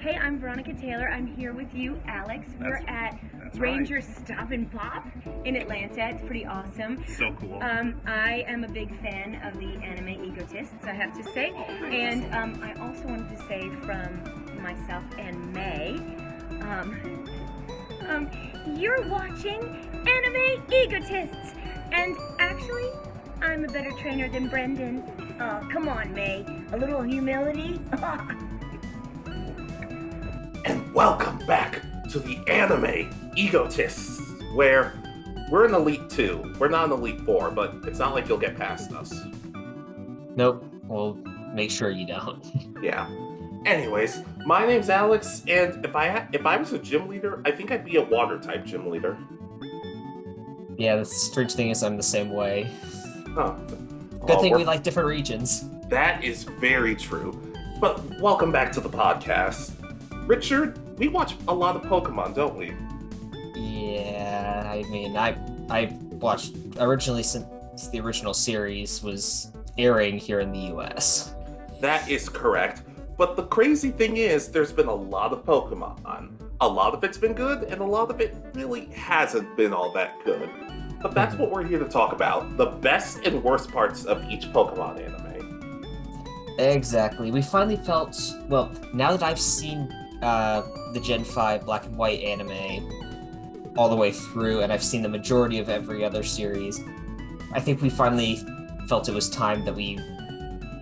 Hey, I'm Veronica Taylor. I'm here with you, Alex. We're at Ranger Stop and Pop in Atlanta. It's pretty awesome. So cool. I am a big fan of the Anime Egotists, I have to say. And I also wanted to say from myself and May, you're watching Anime Egotists. And actually, I'm a better trainer than Brendan. Oh, come on, May. A little humility? And welcome back to the Anime Egotists, where we're in Elite 2. We're not in Elite 4, but it's not like you'll get past us. Nope, we'll make sure you don't. Yeah. Anyways, my name's Alex, and if I was a gym leader, I think I'd be a water-type gym leader. Yeah, the strange thing is I'm the same way. Huh. Good thing we like different regions. That is very true. But welcome back to the podcast. Richard, we watch a lot of Pokémon, don't we? Yeah, I mean, I watched originally since the original series was airing here in the US. That is correct. But the crazy thing is, there's been a lot of Pokémon. A lot of it's been good, and a lot of it really hasn't been all that good. But that's what we're here to talk about. The best and worst parts of each Pokémon anime. Exactly. We finally felt, well, now that I've seen the Gen 5 Black and White anime all the way through, and I've seen the majority of every other series, I think we finally felt it was time that we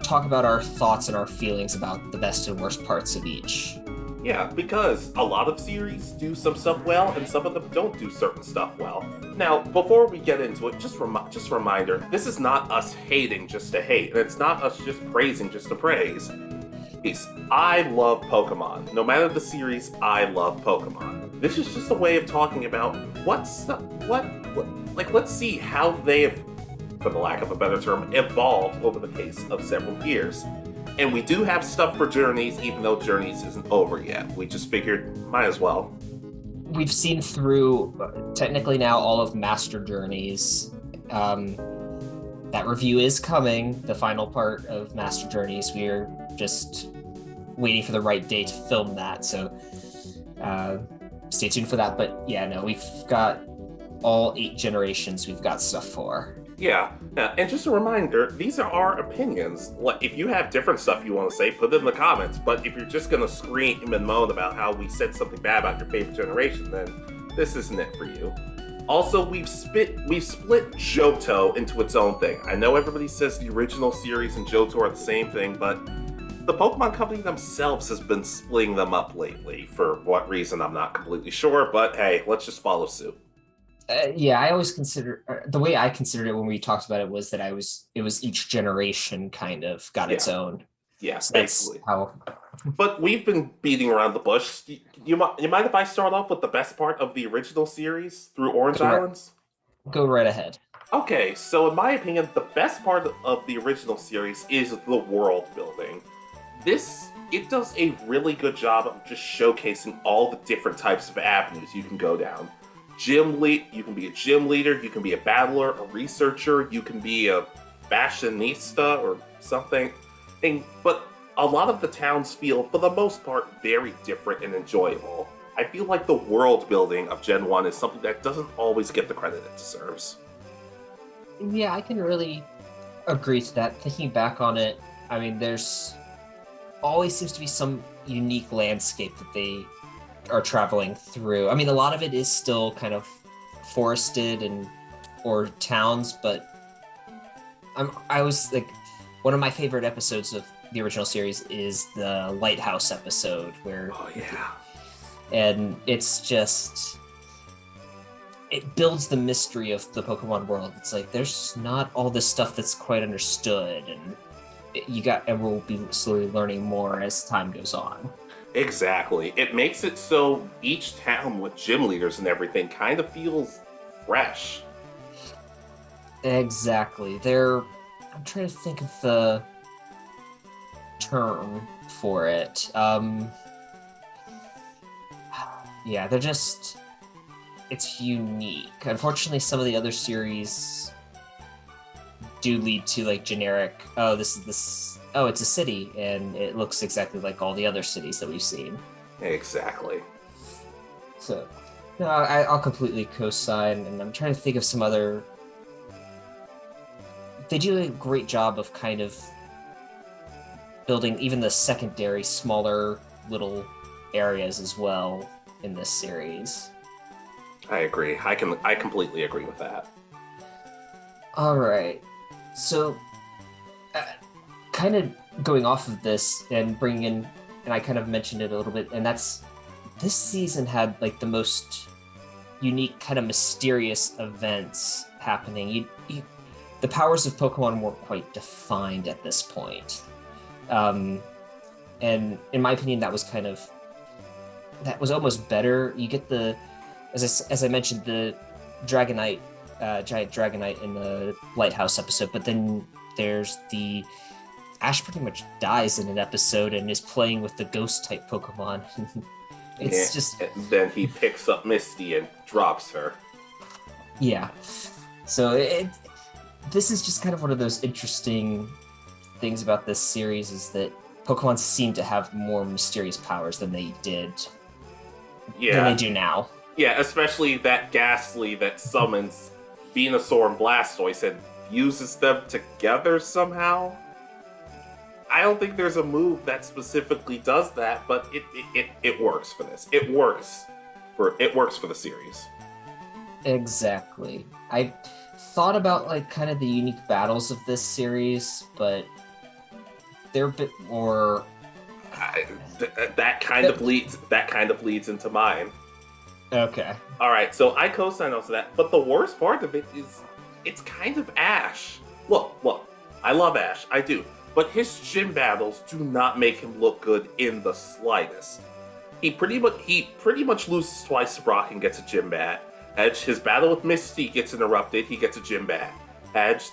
talk about our thoughts and our feelings about the best and worst parts of each. Yeah, because a lot of series do some stuff well, and some of them don't do certain stuff well. Now, before we get into it, just a reminder, this is not us hating just to hate, and it's not us just praising just to praise. I love Pokemon. No matter the series, I love Pokemon. This is just a way of talking about let's see how they have, for the lack of a better term, evolved over the case of several years. And we do have stuff for Journeys, even though Journeys isn't over yet. We just figured, might as well. We've seen through, technically now, all of Master Journeys. That review is coming, the final part of Master Journeys. We're just waiting for the right day to film that, so stay tuned for that. But yeah, no, we've got all 8 generations we've got stuff for. Yeah, and just a reminder, these are our opinions. If you have different stuff you want to say, put it in the comments. But if you're just going to scream and moan about how we said something bad about your favorite generation, then this isn't it for you. Also, we've split Johto into its own thing. I know everybody says the original series and Johto are the same thing, but the Pokemon Company themselves has been splitting them up lately. For what reason, I'm not completely sure, but hey, let's just follow suit. Yeah, I always consider the way I considered it when we talked about it was that it was each generation kind of got its own. Yeah, so basically. That's how. But we've been beating around the bush. You mind if I start off with the best part of the original series through Orange Islands? Go right ahead. Okay, so in my opinion, the best part of the original series is the world building. It does a really good job of just showcasing all the different types of avenues you can go down. You can be a gym leader, you can be a battler, a researcher, you can be a fashionista or something. But a lot of the towns feel, for the most part, very different and enjoyable. I feel like the world building of Gen 1 is something that doesn't always get the credit it deserves. Yeah, I can really agree to that. Thinking back on it, I mean, there's always seems to be some unique landscape that they are traveling through. I mean, a lot of it is still kind of forested or towns, but I was like, one of my favorite episodes of the original series is the lighthouse episode where and it's just, it builds the mystery of the Pokemon world. It's like there's not all this stuff that's quite understood, and we'll be slowly learning more as time goes on. Exactly. It makes it so each town with gym leaders and everything kind of feels fresh. Exactly. I'm trying to think of the term for it. Yeah, it's unique. Unfortunately, some of the other series do lead to like generic, it's a city and it looks exactly like all the other cities that we've seen. Exactly. So, no, I'll completely co-sign, and I'm trying to think of some other. They do a great job of kind of building even the secondary, smaller little areas as well in this series. I agree. I completely agree with that. All right, so uh, kind of going off of this and bringing in, and I kind of mentioned it a little bit, and that's this season had like the most unique, kind of mysterious events happening. The powers of Pokemon weren't quite defined at this point. And in my opinion, that was almost better. You get as I mentioned, the Dragonite, giant Dragonite in the Lighthouse episode, but then there's the Ash pretty much dies in an episode and is playing with the ghost type Pokemon. It's just. And then he picks up Misty and drops her. Yeah. So this is just kind of one of those interesting things about this series is that Pokemon seem to have more mysterious powers than they did. Yeah. Than they do now. Yeah, especially that Ghastly that summons Venusaur and Blastoise and fuses them together somehow. I don't think there's a move that specifically does that, but it works for this. It works for the series. Exactly. I thought about like kind of the unique battles of this series, but they're a bit more. That kind of leads into mine. Okay. All right, so I co-sign also that, but the worst part of it is it's kind of Ash. Look, I love Ash, I do, but his gym battles do not make him look good in the slightest. He pretty much loses twice to Brock and gets a gym bat. Edge, his battle with Misty gets interrupted, he gets a gym bat. Edge,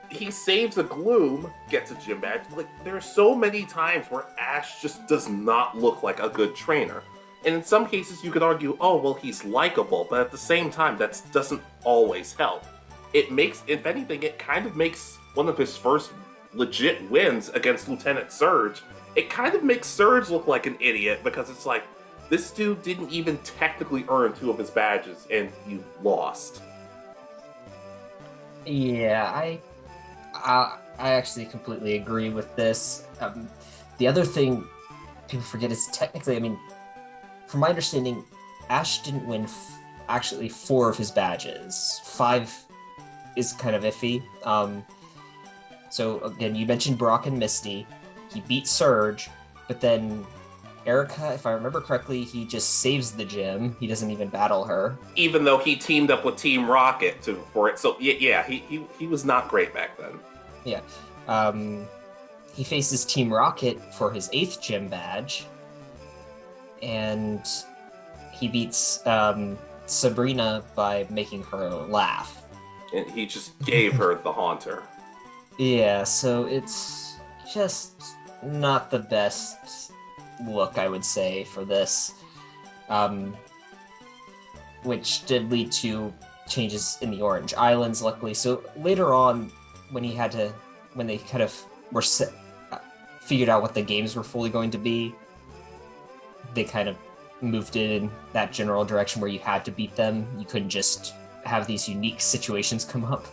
he saves a Gloom, gets a gym badge. Like, there are so many times where Ash just does not look like a good trainer. And in some cases, you could argue, oh, well, he's likable, but at the same time, that doesn't always help. If anything, it kind of makes one of his first legit wins against Lieutenant Surge. It kind of makes Surge look like an idiot, because it's like, this dude didn't even technically earn 2 of his badges, and you lost. Yeah, I actually completely agree with this. The other thing people forget is technically, I mean, from my understanding, Ash didn't win actually 4 of his badges. 5 is kind of iffy. So again, you mentioned Brock and Misty. He beat Surge, but then Erica, if I remember correctly, he just saves the gym. He doesn't even battle her. Even though he teamed up with Team Rocket for it. So yeah, he was not great back then. Yeah. He faces Team Rocket for his 8th gym badge. And he beats Sabrina by making her laugh. And he just gave her the Haunter. Yeah, so it's just not the best look, I would say, for this. Which did lead to changes in the Orange Islands, luckily. So later on, when they kind of were figured out what the games were fully going to be, they kind of moved it in that general direction where you had to beat them. You couldn't just have these unique situations come up.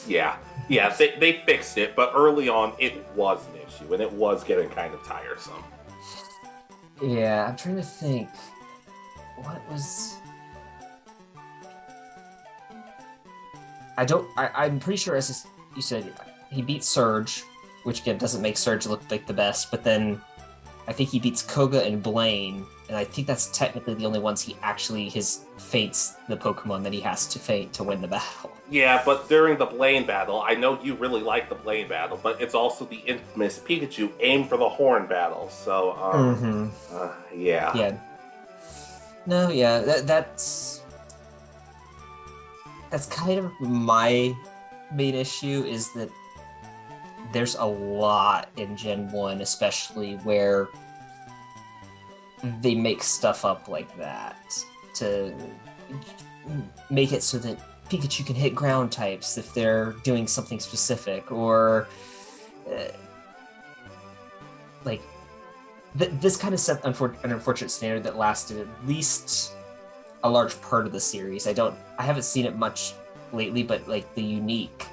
Yeah, they fixed it, but early on it was an issue, and it was getting kind of tiresome. Yeah, I'm trying to think. What was... I'm pretty sure, as you said, he beat Surge, which again doesn't make Surge look like the best, but then I think he beats Koga and Blaine, and I think that's technically the only ones his fates the Pokemon that he has to fate to win the battle. Yeah, but during the Blaine battle, I know you really like the Blaine battle, but it's also the infamous Pikachu aim for the horn battle, so, yeah. Yeah. No, yeah, that's kind of my main issue, is that there's a lot in Gen 1, especially where they make stuff up like that to make it so that Pikachu can hit ground types if they're doing something specific, or like this kind of set an unfortunate standard that lasted at least a large part of the series. I haven't seen it much lately, but like the unique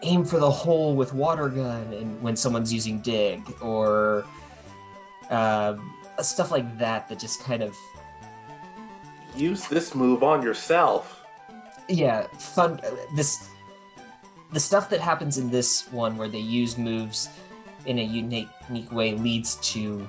aim for the hole with water gun and when someone's using dig, or stuff like that just kind of Use this move on yourself. yeah, fun. The stuff that happens in this one where they use moves in a unique way leads to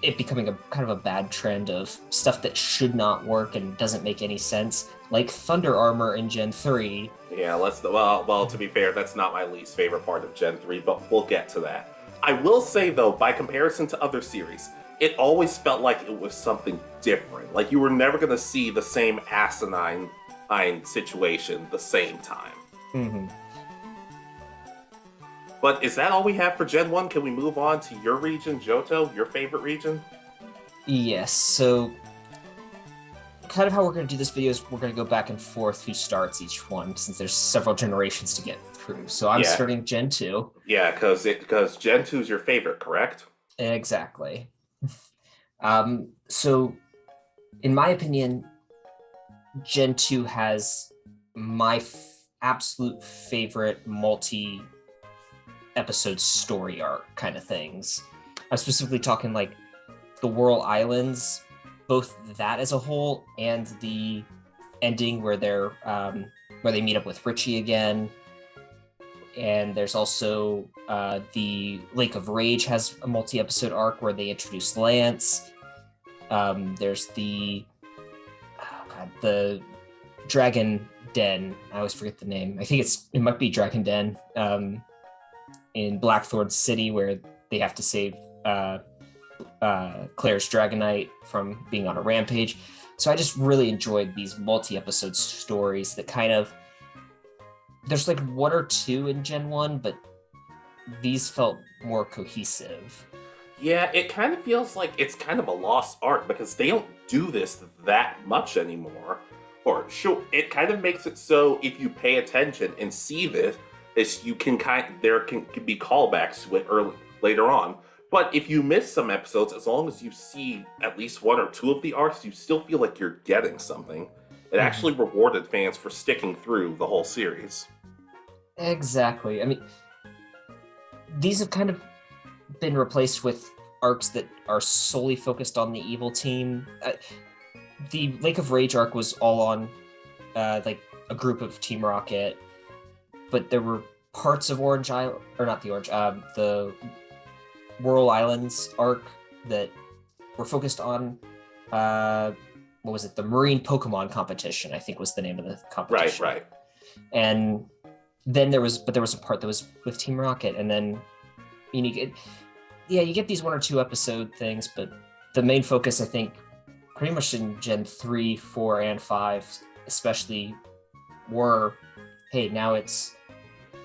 it becoming a kind of a bad trend of stuff that should not work and doesn't make any sense, like Thunder Armor in Gen 3. Yeah, well, to be fair, that's not my least favorite part of Gen 3, but we'll get to that. I will say, though, by comparison to other series, it always felt like it was something different. Like, you were never going to see the same asinine situation the same time. Mm-hmm. But is that all we have for Gen 1? Can we move on to your region, Johto, your favorite region? Yes, so kind of how we're going to do this video is we're going to go back and forth who starts each one, since there's several generations to get through. So I'm starting Gen 2. Yeah, because Gen 2 is your favorite, correct? Exactly. So in my opinion, Gen 2 has my absolute favorite multi-episode story arc kind of things. I'm specifically talking like the Whirl Islands, both that as a whole and the ending where they're where they meet up with Richie again. And there's also the Lake of Rage has a multi-episode arc where they introduce Lance. There's the Dragon Den. I always forget the name. I think it might be Dragon Den in Blackthorn City, where they have to save Claire's Dragonite from being on a rampage. So I just really enjoyed these multi-episode stories that kind of, there's like one or two in Gen 1, but these felt more cohesive. Yeah, it kind of feels like it's kind of a lost art because they don't do this that much anymore. Or sure, it kind of makes it so if you pay attention and see this you can there can be callbacks to it later on. But if you miss some episodes, as long as you see at least one or two of the arcs, you still feel like you're getting something. It actually rewarded fans for sticking through the whole series. Exactly. I mean, these have kind of been replaced with arcs that are solely focused on the evil team. The Lake of Rage arc was all on like a group of Team Rocket, but there were parts of Orange Island, or not the Orange, the Whirl Islands arc that were focused on what was it? The Marine Pokemon competition, I think was the name of the competition. Right. And then there was a part that was with Team Rocket, and then you get these one or two episode things, but the main focus, I think, pretty much in Gen 3, 4, and 5, especially, were, hey, now it's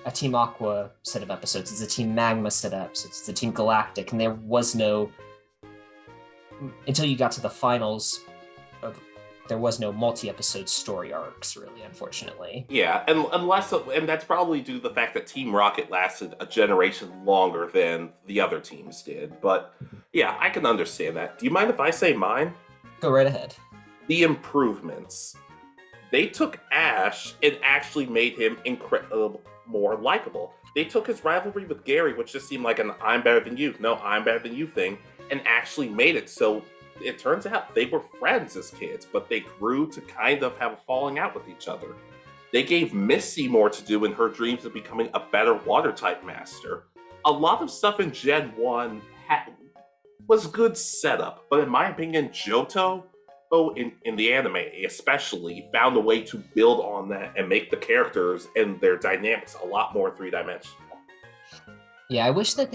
a Team Aqua set of episodes, it's a Team Magma set of episodes, it's a Team Galactic, and there was no, until you got to the finals, there was no multi-episode story arcs, really, unfortunately. Yeah, and that's probably due to the fact that Team Rocket lasted a generation longer than the other teams did. But yeah, I can understand that. Do you mind if I say mine? Go right ahead. The improvements. They took Ash and actually made him more likable. They took his rivalry with Gary, which just seemed like an I'm better than you, no, I'm better than you thing, and actually made it so it turns out they were friends as kids, but they grew to kind of have a falling out with each other. They gave Misty more to do in her dreams of becoming a better water-type master. A lot of stuff in Gen 1 was good setup, but in my opinion, Johto, in the anime especially, found a way to build on that and make the characters and their dynamics a lot more three-dimensional. Yeah, I wish that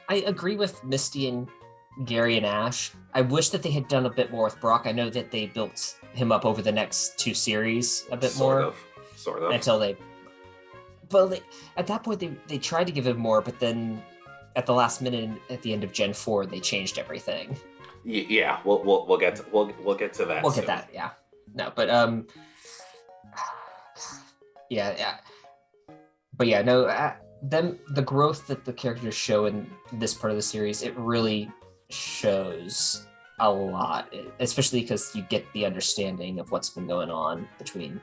I agree with Misty and Gary and Ash. I wish that they had done a bit more with Brock. I know that they built him up over the next two series a bit more. Sort of. Until at that point, they tried to give him more, but then at the last minute, at the end of Gen 4, they changed everything. Yeah, we'll get to that. We'll get to that. Yeah, no, but yeah, but yeah, no. the growth that the characters show in this part of the series, it really shows a lot, especially because you get the understanding of what's been going on between,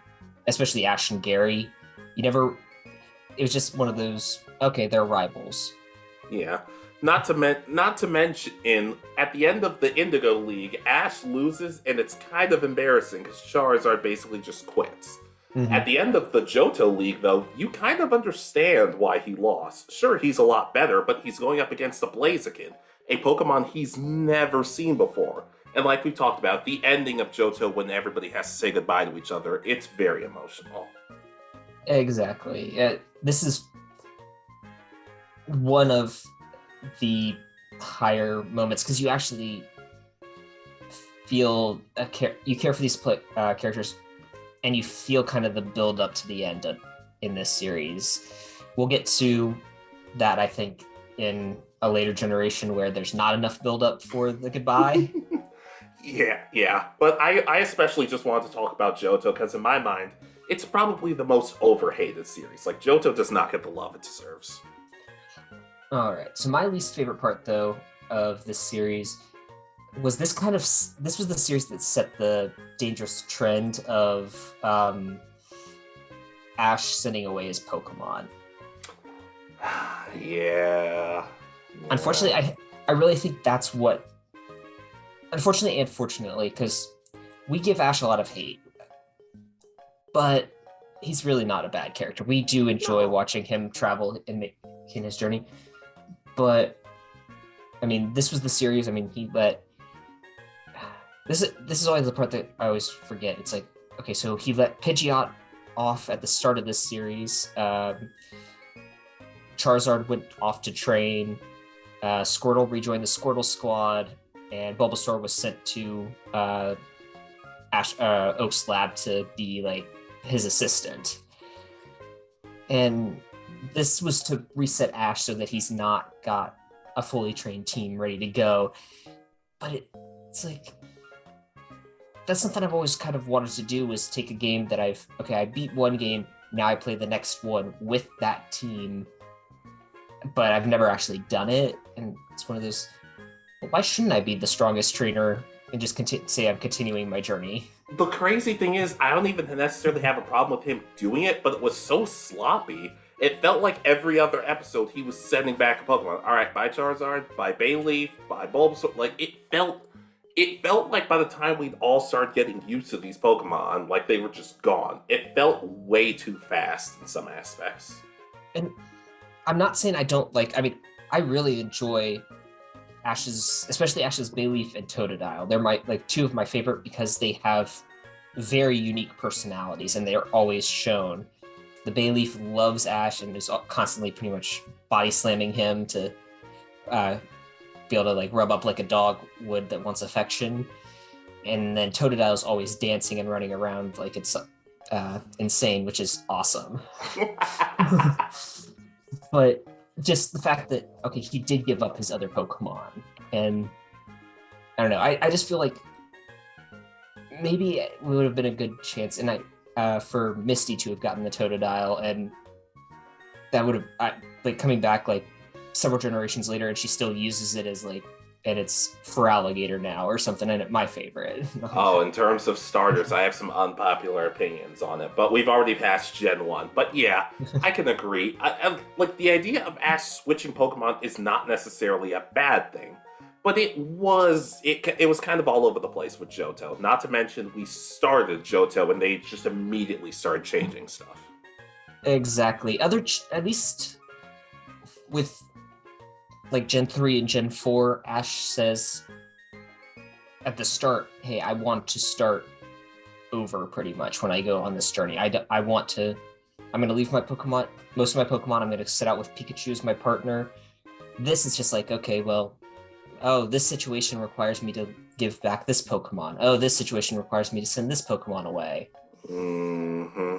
especially Ash and Gary. It was just one of those, okay, they're rivals. Yeah. Not to mention, at the end of the Indigo League, Ash loses, and it's kind of embarrassing because Charizard basically just quits. Mm-hmm. At the end of the Johto League, though, you kind of understand why he lost. Sure, he's a lot better, but he's going up against a Blaziken, a Pokemon he's never seen before. And like we talked about, the ending of Johto when everybody has to say goodbye to each other, it's very emotional. Exactly. This is one of the higher moments because you actually feel you care for these characters, and you feel kind of the build up to the end in this series. We'll get to that, I think, in a later generation where there's not enough build up for the goodbye. Yeah. But I especially just wanted to talk about Johto because in my mind, it's probably the most overhated series. Like, Johto does not get the love it deserves. All right. So my least favorite part, though, of this series was this was the series that set the dangerous trend of Ash sending away his Pokemon. Yeah. Unfortunately, I really think that's what. Unfortunately and fortunately, because we give Ash a lot of hate, but he's really not a bad character. We do enjoy watching him travel in his journey. But I mean, this was the series. I mean, he let this is always the part that I always forget. It's like, okay, so he let Pidgeot off at the start of this series. Charizard went off to train. Squirtle rejoined the Squirtle squad, and Bulbasaur was sent to Oak's lab to be like his assistant. And this was to reset Ash so that he's not got a fully trained team ready to go. But it's like, that's something I've always kind of wanted to do, was take a game that I beat one game, now I play the next one with that team, but I've never actually done it. And it's one of those, well, why shouldn't I be the strongest trainer and just say I'm continuing my journey? The crazy thing is, I don't even necessarily have a problem with him doing it, but it was so sloppy. It felt like every other episode he was sending back a Pokemon. All right, bye Charizard, bye Bayleaf, bye Bulbasaur. Like, it felt like by the time we'd all start getting used to these Pokemon, like they were just gone. It felt way too fast in some aspects. And I'm not saying I don't like, I mean, I really enjoy especially Ash's Bayleaf and Totodile. They're two of my favorite because they have very unique personalities and they are always shown. The Bayleaf loves Ash and is constantly pretty much body slamming him to be able to like rub up like a dog would that wants affection. And then Totodile is always dancing and running around like it's insane, which is awesome. But just the fact that, okay, he did give up his other Pokemon, and I don't know, I just feel like maybe it would have been a good chance, and for Misty to have gotten the Totodile, and that would have like coming back like several generations later, and she still uses it as like, and it's for alligator now or something, and my favorite. Oh, in terms of starters, I have some unpopular opinions on it, but we've already passed Gen 1. But yeah, I can agree. Like, the idea of Ash switching Pokemon is not necessarily a bad thing, but it was kind of all over the place with Johto. Not to mention, we started Johto and they just immediately started changing stuff. Exactly. At least with like Gen 3 and Gen 4, Ash says at the start, hey, I want to start over pretty much when I go on this journey. I'm going to leave my Pokemon, most of my Pokemon, I'm going to set out with Pikachu as my partner. This is just like, okay, well, oh, this situation requires me to give back this Pokemon. Oh, this situation requires me to send this Pokemon away. Mm-hmm.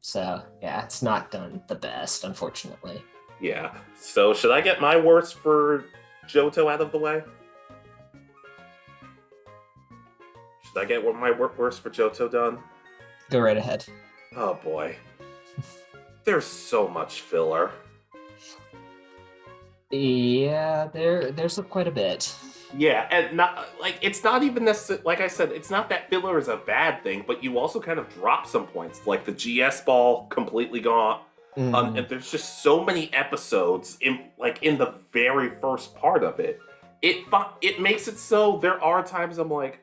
So, yeah, it's not done the best, unfortunately. Yeah. So, should I get my worst for Johto out of the way? Should I get my worst for Johto done? Go right ahead. Oh boy. There's so much filler. Yeah, there's quite a bit. Yeah, and not like it's not even necessarily like I said, it's not that filler is a bad thing, but you also kind of drop some points, like the GS ball completely gone. Mhm. And there's just so many episodes in the very first part of it. It makes it so there are times I'm like,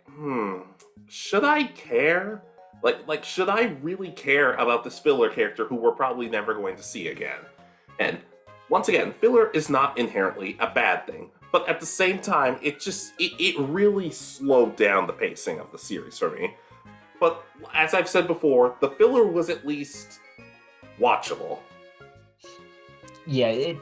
should I care? Like should I really care about this filler character who we're probably never going to see again? And once again, filler is not inherently a bad thing, but at the same time, it really slowed down the pacing of the series for me. But as I've said before, the filler was at least watchable. Yeah,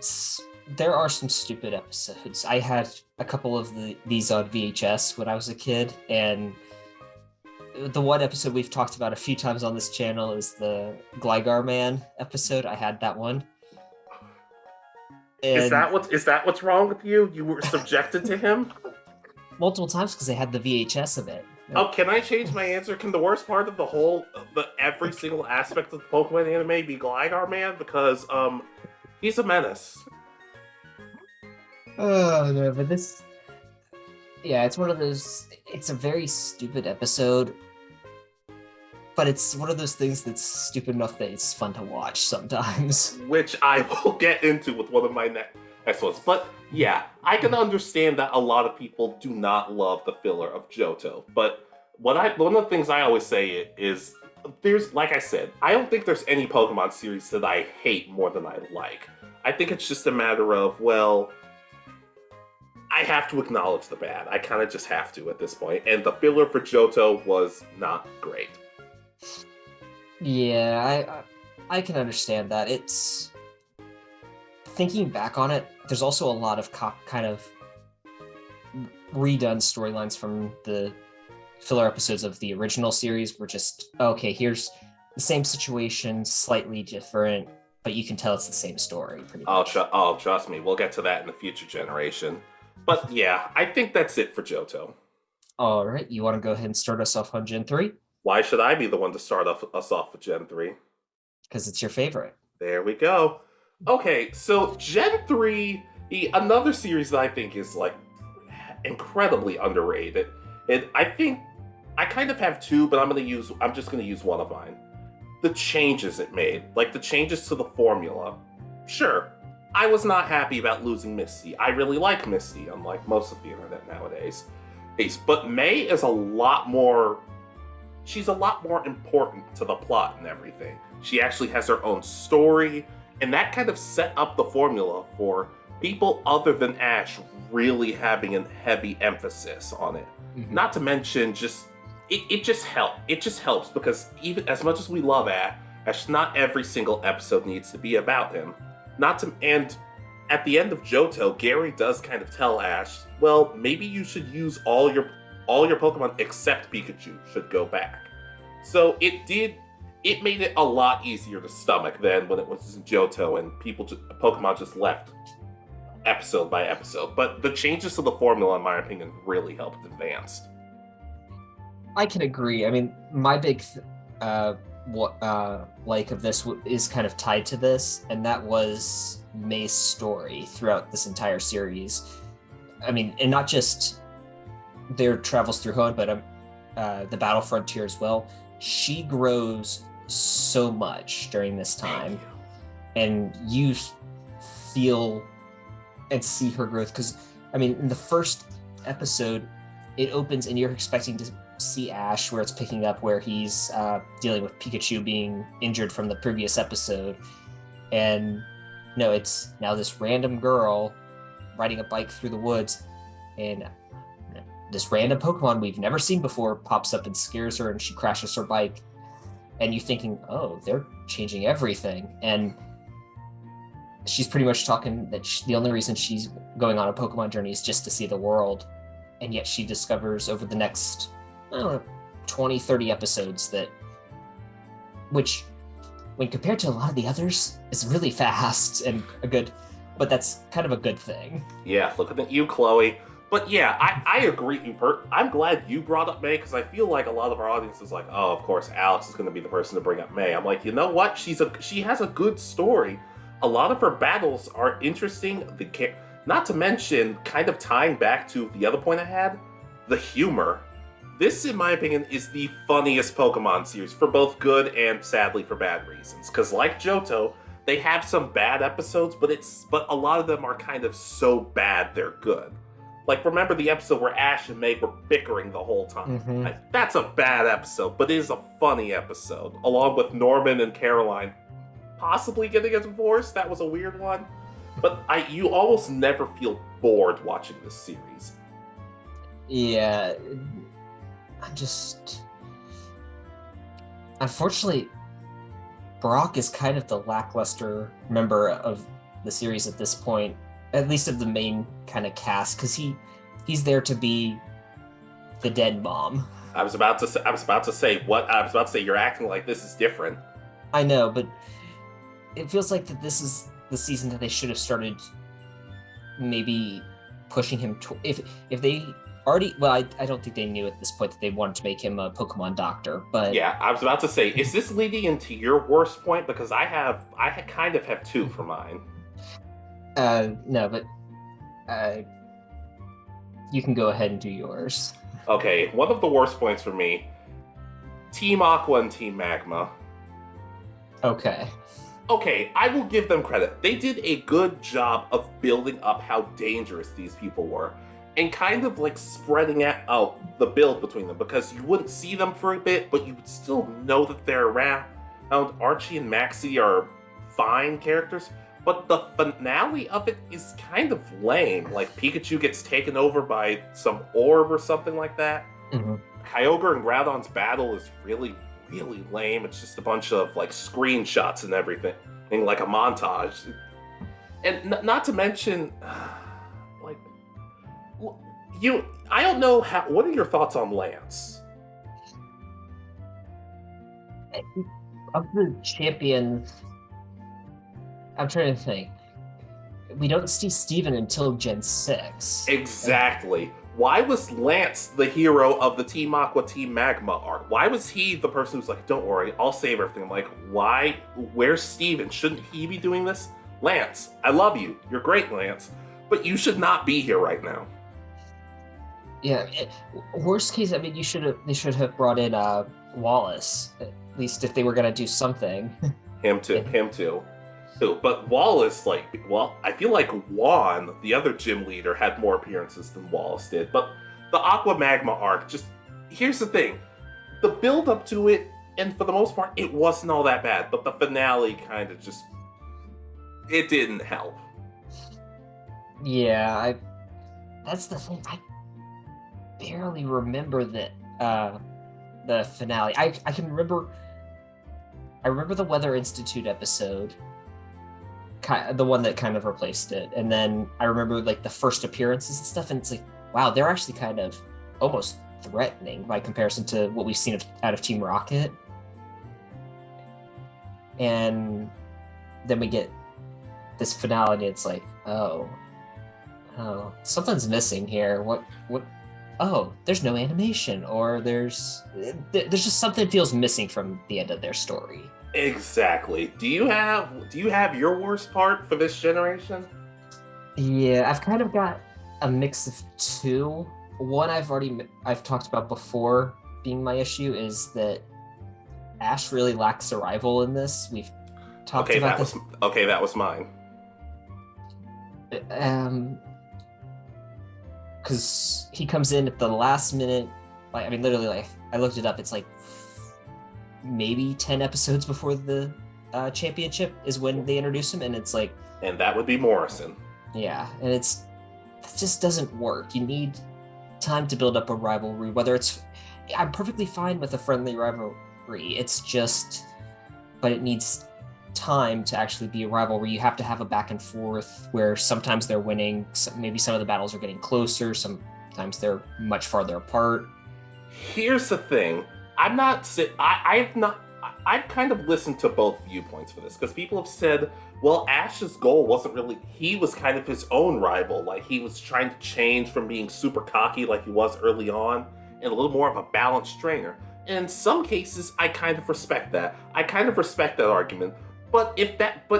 there are some stupid episodes. I had a couple of these on VHS when I was a kid, and the one episode we've talked about a few times on this channel is the Gligar Man episode. I had that one. And Is that what's wrong with you? You were subjected to him? multiple times because I had the VHS of it. Oh, can I change my answer? Can the worst part of every single aspect of the Pokemon anime be Gligar Man? Because, he's a menace. Oh no, but it's one of those. It's a very stupid episode, but it's one of those things that's stupid enough that it's fun to watch sometimes. Which I will get into with one of my next ones. But yeah, I can understand that a lot of people do not love the filler of Johto. But one of the things I always say is there's, like I said, I don't think there's any Pokemon series that I hate more than I like. I think it's just a matter of, well, I have to acknowledge the bad. I kind of just have to at this point. And the filler for Johto was not great. Yeah, I can understand that. It's thinking back on it. There's also a lot of kind of redone storylines from the filler episodes of the original series. Were just okay. Here's the same situation, slightly different, but you can tell it's the same story. Pretty much. Trust me. We'll get to that in the future generation. But yeah, I think that's it for Johto. All right, you want to go ahead and start us off on Gen 3? Why should I be the one to start us off with Gen 3? Because it's your favorite. There we go. Okay, so Gen 3, another series that I think is like incredibly underrated. And I think I kind of have two, but I'm just gonna use one of mine. The changes it made, like the changes to the formula. Sure, I was not happy about losing Misty. I really like Misty, unlike most of the internet nowadays. But May is she's a lot more important to the plot and everything. She actually has her own story, and that kind of set up the formula for people other than Ash really having a heavy emphasis on it. Mm-hmm. Not to mention it just helps because even as much as we love Ash, not every single episode needs to be about him. And at the end of Johto, Gary does kind of tell Ash, well, maybe you should use all your Pokemon except Pikachu should go back. So it made it a lot easier to stomach than when it was in Johto and Pokemon just left episode by episode. But the changes to the formula, in my opinion, really helped Advanced. I can agree. I mean, my big like of this is kind of tied to this, and that was May's story throughout this entire series. I mean, and not just their travels through Hoenn, but the Battle Frontier as well. She grows so much during this time, and you feel and see her growth. Because, I mean, in the first episode, it opens and you're expecting to see Ash, where it's picking up where he's dealing with Pikachu being injured from the previous episode. And no, it's now this random girl riding a bike through the woods, and this random Pokemon we've never seen before pops up and scares her, and she crashes her bike. And you're thinking, oh, they're changing everything. And she's pretty much talking that the only reason she's going on a Pokemon journey is just to see the world. And yet she discovers over the next, I don't know, 20, 30 episodes which when compared to a lot of the others, is really fast and but that's kind of a good thing. Yeah, looking at you, Chloe. But yeah, I agree. I'm glad you brought up May, because I feel like a lot of our audience is like, oh, of course, Alex is going to be the person to bring up May. I'm like, you know what? She has a good story. A lot of her battles are interesting. Not to mention, kind of tying back to the other point I had, the humor. This, in my opinion, is the funniest Pokemon series for both good and, sadly, for bad reasons. Because like Johto, they have some bad episodes, but a lot of them are kind of so bad they're good. Like, remember the episode where Ash and May were bickering the whole time? Mm-hmm. Like, that's a bad episode, but it is a funny episode. Along with Norman and Caroline possibly getting a divorce. That was a weird one. But you almost never feel bored watching this series. Yeah. Unfortunately, Brock is kind of the lackluster member of the series at this point, at least of the main kind of cast, because he's there to be the dead mom. I was about to say you're acting like this is different. I know, but it feels like that this is the season that they should have started maybe pushing him if they already, well, I don't think they knew at this point that they wanted to make him a Pokemon doctor, but yeah, I was about to say, is this leading into your worst point? Because I kind of have two for mine. No, but you can go ahead and do yours. Okay, one of the worst points for me, Team Aqua and Team Magma. Okay, I will give them credit. They did a good job of building up how dangerous these people were. And kind of like spreading out the build between them, because you wouldn't see them for a bit, but you would still know that they're around. Archie and Maxie are fine characters, but the finale of it is kind of lame. Like, Pikachu gets taken over by some orb or something like that. Mm-hmm. Kyogre and Groudon's battle is really, really lame. It's just a bunch of like screenshots and everything, and like a montage. And not to mention, like, I don't know what are your thoughts on Lance? Of the champions, I'm trying to think. We don't see Steven until Gen 6. Exactly. Why was Lance the hero of the Team Aqua, Team Magma arc? Why was he the person who's like, don't worry, I'll save everything? I'm like, why? Where's Steven? Shouldn't he be doing this? Lance, I love you. You're great, Lance. But you should not be here right now. Yeah, worst case, I mean, they should have brought in Wallace, at least if they were going to do something. Him too. But Wallace, I feel like Juan, the other gym leader, had more appearances than Wallace did. But the Aqua Magma arc, here's the thing. The build up to it, and for the most part, it wasn't all that bad. But the finale kind of it didn't help. Yeah, that's the thing. I barely remember the finale. I can remember. I remember the Weather Institute episode, the one that kind of replaced it, and then I remember like the first appearances and stuff. And it's like, wow, they're actually kind of almost threatening by comparison to what we've seen out of Team Rocket. And then we get this finale, and it's like, oh, something's missing here. What? Oh, there's no animation, or there's just something feels missing from the end of their story. Exactly. Do you have your worst part for this generation? Yeah, I've kind of got a mix of two. One I've talked about before being my issue is that Ash really lacks a rival in this. We've talked about this. That was mine. Because he comes in at the last minute. Like, I mean, literally, like, I looked it up. It's like maybe 10 episodes before the championship is when they introduce him, and it's like, and that would be Morrison. Yeah, and it just doesn't work. You need time to build up a rivalry. I'm perfectly fine with a friendly rivalry. It's just, but it needs time to actually be a rivalry. You have to have a back and forth where sometimes they're winning, maybe some of the battles are getting closer, sometimes they're much farther apart. Here's the thing. I've kind of listened to both viewpoints for this, because people have said, well, Ash's goal wasn't really, he was kind of his own rival. Like, he was trying to change from being super cocky like he was early on, and a little more of a balanced trainer. And in some cases, I kind of respect that. I kind of respect that argument. But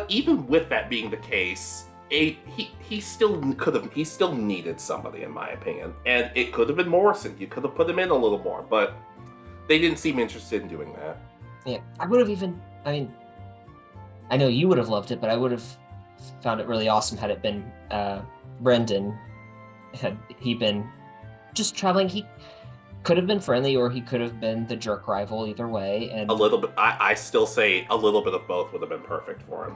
even with that being the case, he still needed somebody, in my opinion, and it could have been Morrison. You could have put him in a little more, but they didn't seem interested in doing that. Yeah, I would have even. I mean, I know you would have loved it, but I would have found it really awesome had it been Brendan. Had he been just traveling, he could have been friendly, or he could have been the jerk rival. Either way, and A little bit. I still say a little bit of both would have been perfect for him.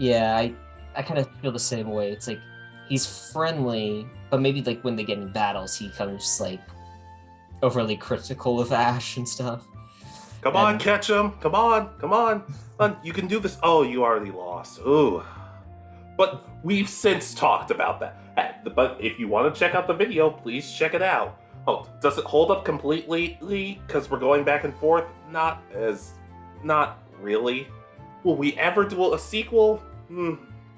yeah, I kind of feel the same way. It's like he's friendly, but maybe like when they get in battles, he comes like overly critical of Ash and stuff. Come on, catch him! Come on! You can do this. Oh, you already lost. Ooh. But we've since talked about that. But if you want to check out the video, please check it out. Oh, does it hold up completely? Because we're going back and forth? Not really. Will we ever do a sequel?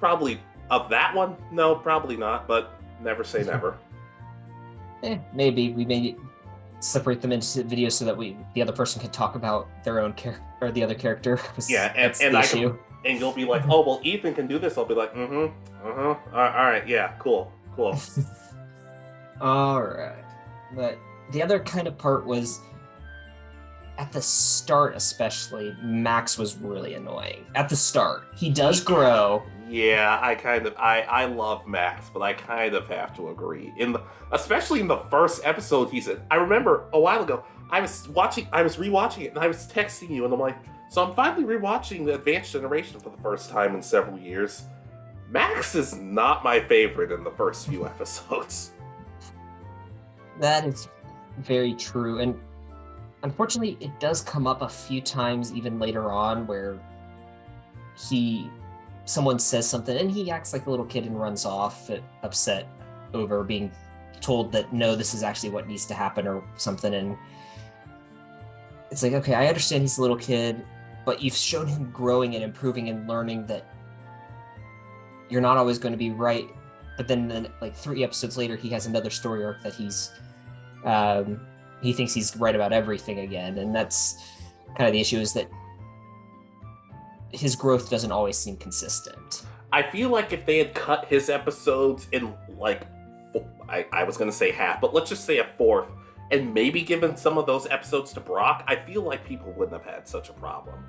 Probably of that one? No, probably not, but never say never. Maybe we may separate them into videos so that the other person can talk about their own character or the other character. Yeah, and I can, and you'll be like, oh well, Ethan can do this. I'll be like, all right, yeah, cool. All right, but the other kind of part was at the start, especially Max was really annoying. At the start, he does grow. Yeah, I love Max, but I kind of have to agree. Especially in the first episode he's in. I remember a while ago, I was rewatching it, and I was texting you, and I'm like, so I'm finally rewatching the Advanced Generation for the first time in several years. Max is not my favorite in the first few episodes. That is very true, and unfortunately, it does come up a few times even later on where someone says something and he acts like a little kid and runs off upset over being told that no, this is actually what needs to happen or something. And it's like, okay, I understand he's a little kid, but you've shown him growing and improving and learning that you're not always going to be right. But then like 3 episodes later, he has another story arc that he thinks he's right about everything again. And that's kind of the issue, is that his growth doesn't always seem consistent. I feel like if they had cut his episodes in like, I was going to say half, but let's just say a fourth, and maybe given some of those episodes to Brock, I feel like people wouldn't have had such a problem.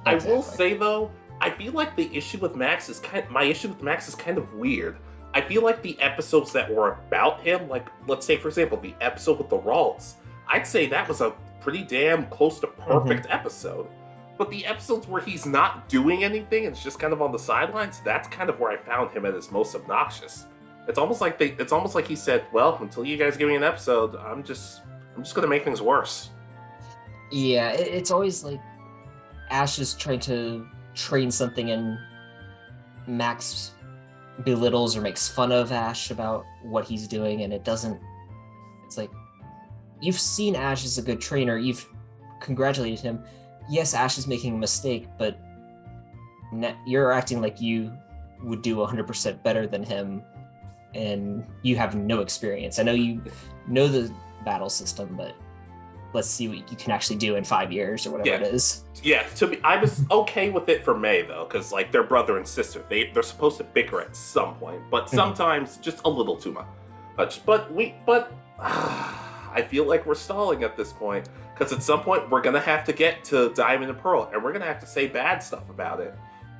Exactly. I will say though, I feel like my issue with Max is kind of weird. I feel like the episodes that were about him, like let's say for example, the episode with the Ralts, I'd say that was a pretty damn close to perfect episode. But the episodes where he's not doing anything, it's just kind of on the sidelines, that's kind of where I found him at his most obnoxious. It's almost like he said, well, until you guys give me an episode, I'm just gonna make things worse. Yeah, it's always like Ash is trying to train something and Max belittles or makes fun of Ash about what he's doing, and it's like, you've seen Ash as a good trainer, you've congratulated him. Yes, Ash is making a mistake, but you're acting like you would do 100% better than him, and you have no experience. I know you know the battle system, but let's see what you can actually do in 5 years or whatever it is. Yeah, I was okay with it for May, though, because like they're brother and sister. They're supposed to bicker at some point, but sometimes just a little too much. But I feel like we're stalling at this point, because at some point we're gonna have to get to Diamond and Pearl, and we're gonna have to say bad stuff about it.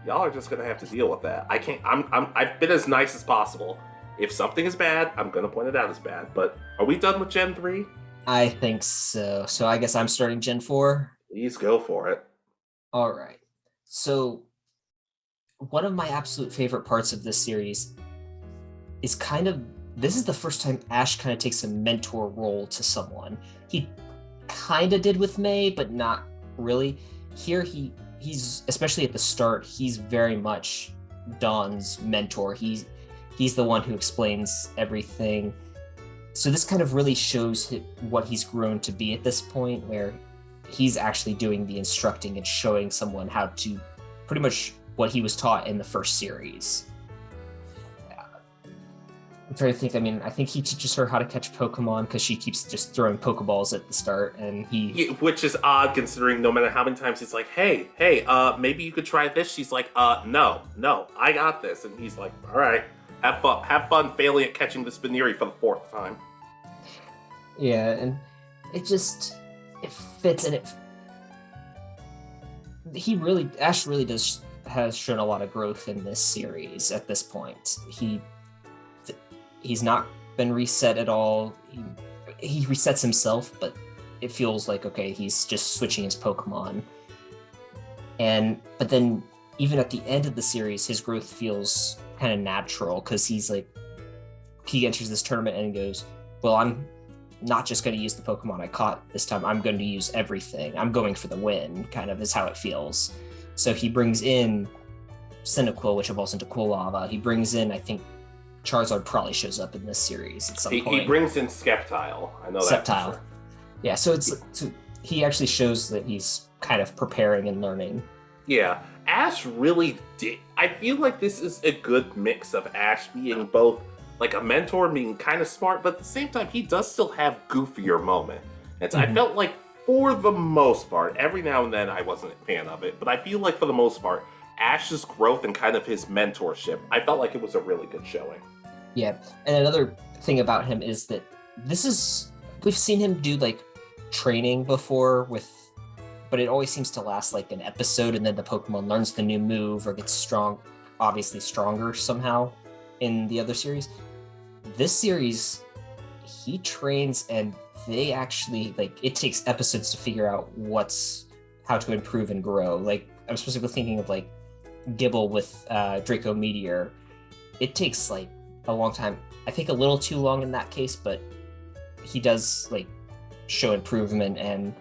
Y'all are just gonna have to deal with that. I can't. I've been as nice as possible. If something is bad, I'm gonna point it out as bad. But are we done with Gen 3? I think so. So I guess I'm starting Gen 4. Please go for it. All right. So one of my absolute favorite parts of this series is this is the first time Ash kind of takes a mentor role to someone. He kind of did with May, but not really. Here he's especially at the start, he's very much Dawn's mentor. He's the one who explains everything. So this kind of really shows what he's grown to be at this point, where he's actually doing the instructing and showing someone how to pretty much what he was taught in the first series. I'm trying to think. I mean, I think he teaches her how to catch Pokemon because she keeps just throwing Pokeballs at the start, and Yeah, which is odd considering no matter how many times he's like, hey, maybe you could try this. She's like, no, I got this. And he's like, all right, have fun failing at catching the Spinnery for the 4th time. Yeah, and it fits, and Ash really has shown a lot of growth in this series at this point. He's not been reset at all. He resets himself, but it feels like, okay, he's just switching his Pokemon. But then even at the end of the series, his growth feels kind of natural because he enters this tournament and goes, well, I'm not just going to use the Pokemon I caught this time. I'm going to use everything. I'm going for the win, kind of is how it feels. So he brings in Cyndaquil, which evolves into Quilava. He brings in, I think, Charizard probably shows up in this series at some point. He brings in Sceptile. I know that. Sceptile. Sure. Yeah, so he actually shows that he's kind of preparing and learning. Yeah, Ash really did. I feel like this is a good mix of Ash being both like a mentor, being kind of smart, but at the same time, he does still have goofier moments. And so I felt like for the most part, every now and then I wasn't a fan of it, but I feel like for the most part, Ash's growth and kind of his mentorship, I felt like it was a really good showing. Yeah, and another thing about him is that we've seen him do like training before but it always seems to last like an episode, and then the Pokemon learns the new move or gets obviously stronger somehow in the other series. This series, he trains and they actually, it takes episodes to figure out how to improve and grow. Like, I'm specifically thinking of Gibble with Draco Meteor. It takes a long time. I think a little too long in that case, but he does show improvement, and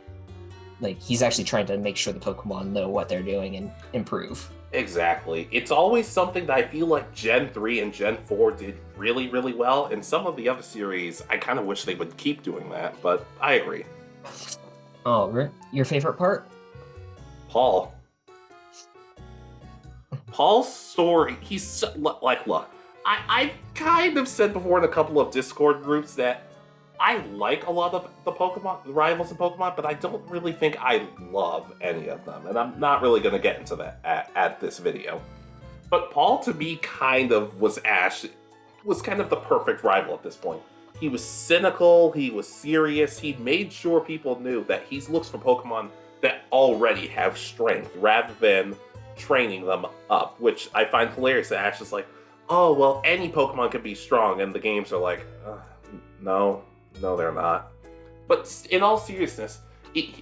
he's actually trying to make sure the Pokemon know what they're doing and improve. Exactly. It's always something that I feel like Gen 3 and Gen 4 did really, really well. In some of the other series, I kind of wish they would keep doing that, but I agree. Oh, your favorite part? Paul's story, look, I've kind of said before in a couple of Discord groups that I like a lot of the Pokemon, the rivals in Pokemon, but I don't really think I love any of them, and I'm not really going to get into that at this video. But Paul, to me, kind of was kind of the perfect rival at this point. He was cynical, he was serious, he made sure people knew that he looks for Pokemon that already have strength, rather than training them up, which I find hilarious that Ash is like, oh, well, any Pokemon can be strong, and the games are like, no, they're not. But in all seriousness,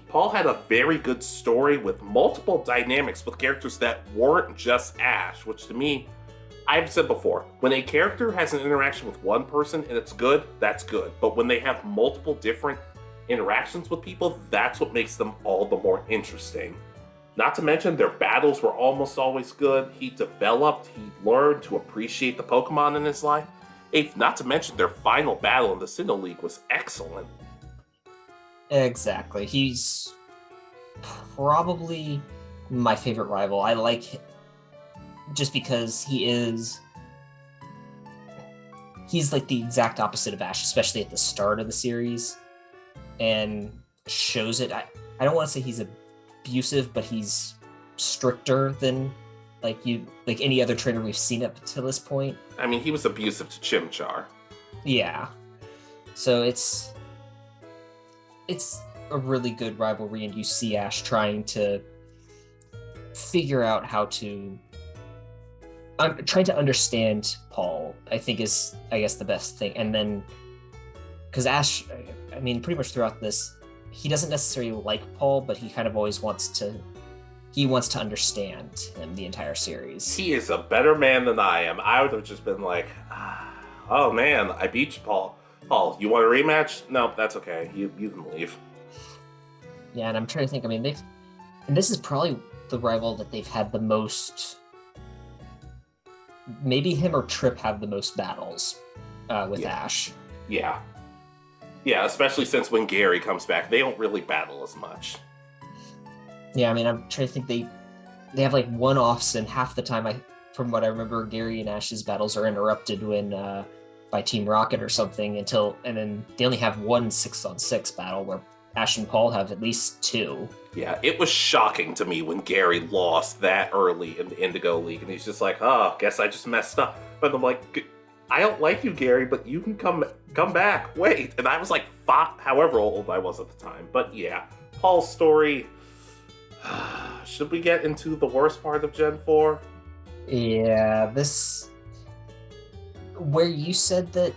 Paul had a very good story with multiple dynamics with characters that weren't just Ash, which to me, I've said before, when a character has an interaction with one person and it's good, that's good. But when they have multiple different interactions with people, that's what makes them all the more interesting. Not to mention, their battles were almost always good. He learned to appreciate the Pokemon in his life. Not to mention, their final battle in the Sinnoh League was excellent. Exactly. He's probably my favorite rival. I like him just because he's the exact opposite of Ash, especially at the start of the series, and shows it. I don't want to say he's abusive, but he's stricter than any other trainer we've seen up to this point. I mean, he was abusive to Chimchar. Yeah. So it's a really good rivalry, and you see Ash trying to figure out how to trying to understand Paul, I think is, I guess, the best thing. And then, because Ash, I mean, pretty much throughout this, he doesn't necessarily like Paul, but he kind of always wants to understand him the entire series. He is a better man than I am. I would have just been like, oh man, I beat you, Paul. Paul, you want a rematch? No, that's okay. You can leave. Yeah, and I'm trying to think, I mean, and this is probably the rival that they've had the most, maybe him or Trip have the most battles with Ash. Yeah. Yeah, especially since when Gary comes back, they don't really battle as much. Yeah, I mean, I'm trying to think, they have one-offs, and half the time, from what I remember, Gary and Ash's battles are interrupted by by Team Rocket or something and then they only have one 6-on-6 battle where Ash and Paul have at least 2. Yeah, it was shocking to me when Gary lost that early in the Indigo League, and he's just like, oh, guess I just messed up. But I'm like, I don't like you, Gary, but you can come back. Wait. And I was like 5, however old I was at the time. But yeah, Paul's story. Should we get into the worst part of Gen 4? Yeah, where you said that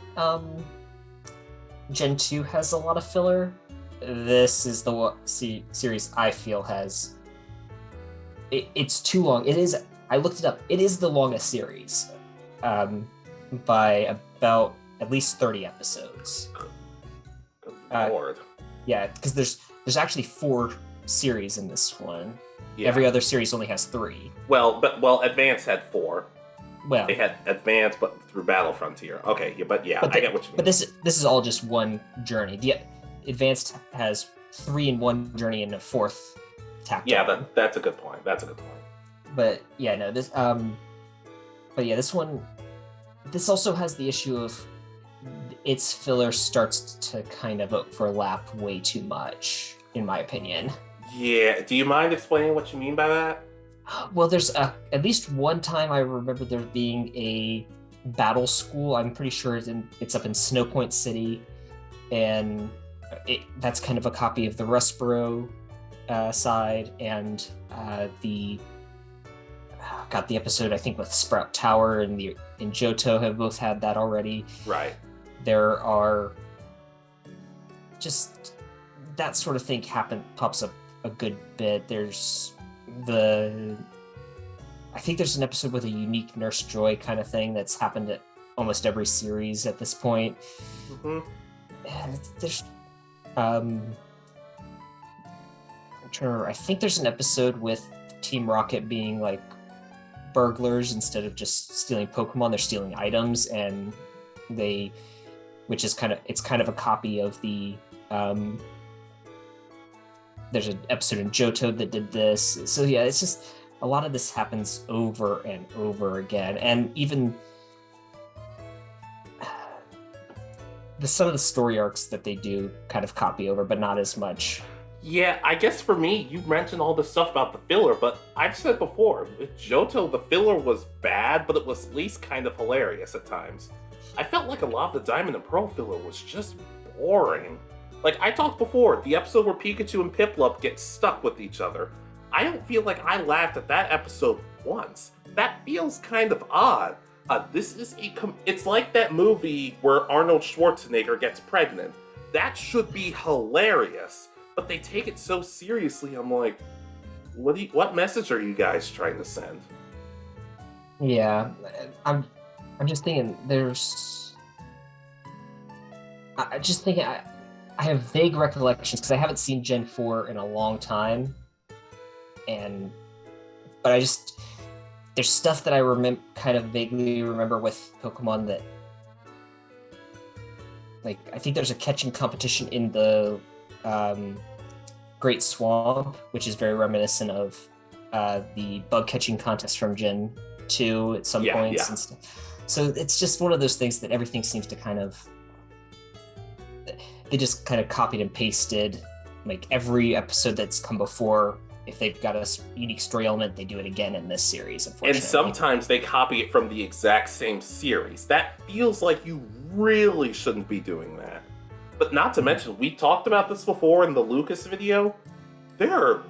Gen 2 has a lot of filler, this is the series I feel has... It's too long. It is... I looked it up. It is the longest series by about at least 30 episodes. Good Lord. Yeah, because there's actually 4 series in this one. Yeah. Every other series only has 3. Well, Advance had 4. Well, they had Advance, but through Battle Frontier. Okay, I get what you mean. But this is all just one journey. The Advanced has 3 in one journey and a 4th tacked on. Yeah, that's a good point. But yeah, no, this this one, this also has the issue of its filler starts to kind of overlap way too much, in my opinion. Yeah, do you mind explaining what you mean by that? Well, there's at least one time I remember there being a battle school. I'm pretty sure it's up in Snowpoint City, and that's kind of a copy of the Rustboro side, and the episode I think with Sprout Tower and in Johto have both had that already. Right. There are just that sort of thing pops up a good bit. There's I think there's an episode with a unique Nurse Joy kind of thing that's happened at almost every series at this point. Mm-hmm. And there's I'm trying to remember. I think there's an episode with Team Rocket being like burglars instead of just stealing Pokemon. They're stealing items, and it's kind of a copy of the there's an episode in Johto that did this. So yeah, it's just a lot of this happens over and over again, and even some of the story arcs that they do kind of copy over, but not as much. Yeah, I guess for me, you mentioned all this stuff about the filler, but I've said before, with Johto, the filler was bad, but it was at least kind of hilarious at times. I felt like a lot of the Diamond and Pearl filler was just boring. Like, I talked before, the episode where Pikachu and Piplup get stuck with each other. I don't feel like I laughed at that episode once. That feels kind of odd. It's like that movie where Arnold Schwarzenegger gets pregnant. That should be hilarious, but they take it so seriously. I'm like, what message are you guys trying to send? Yeah, I'm just thinking. I have vague recollections because I haven't seen Gen 4 in a long time, but there's stuff that I kind of vaguely remember with Pokemon that, like, I think there's a catching competition in the Great Swamp, which is very reminiscent of the bug catching contest from Gen 2 at some points and stuff. So it's just one of those things that everything seems to kind of, they just kind of copied and pasted, like every episode that's come before. If they've got a unique story element, they do it again in this series, unfortunately. And sometimes they copy it from the exact same series. That feels like you really shouldn't be doing that. But not to mention, we talked about this before in the Lucas video. There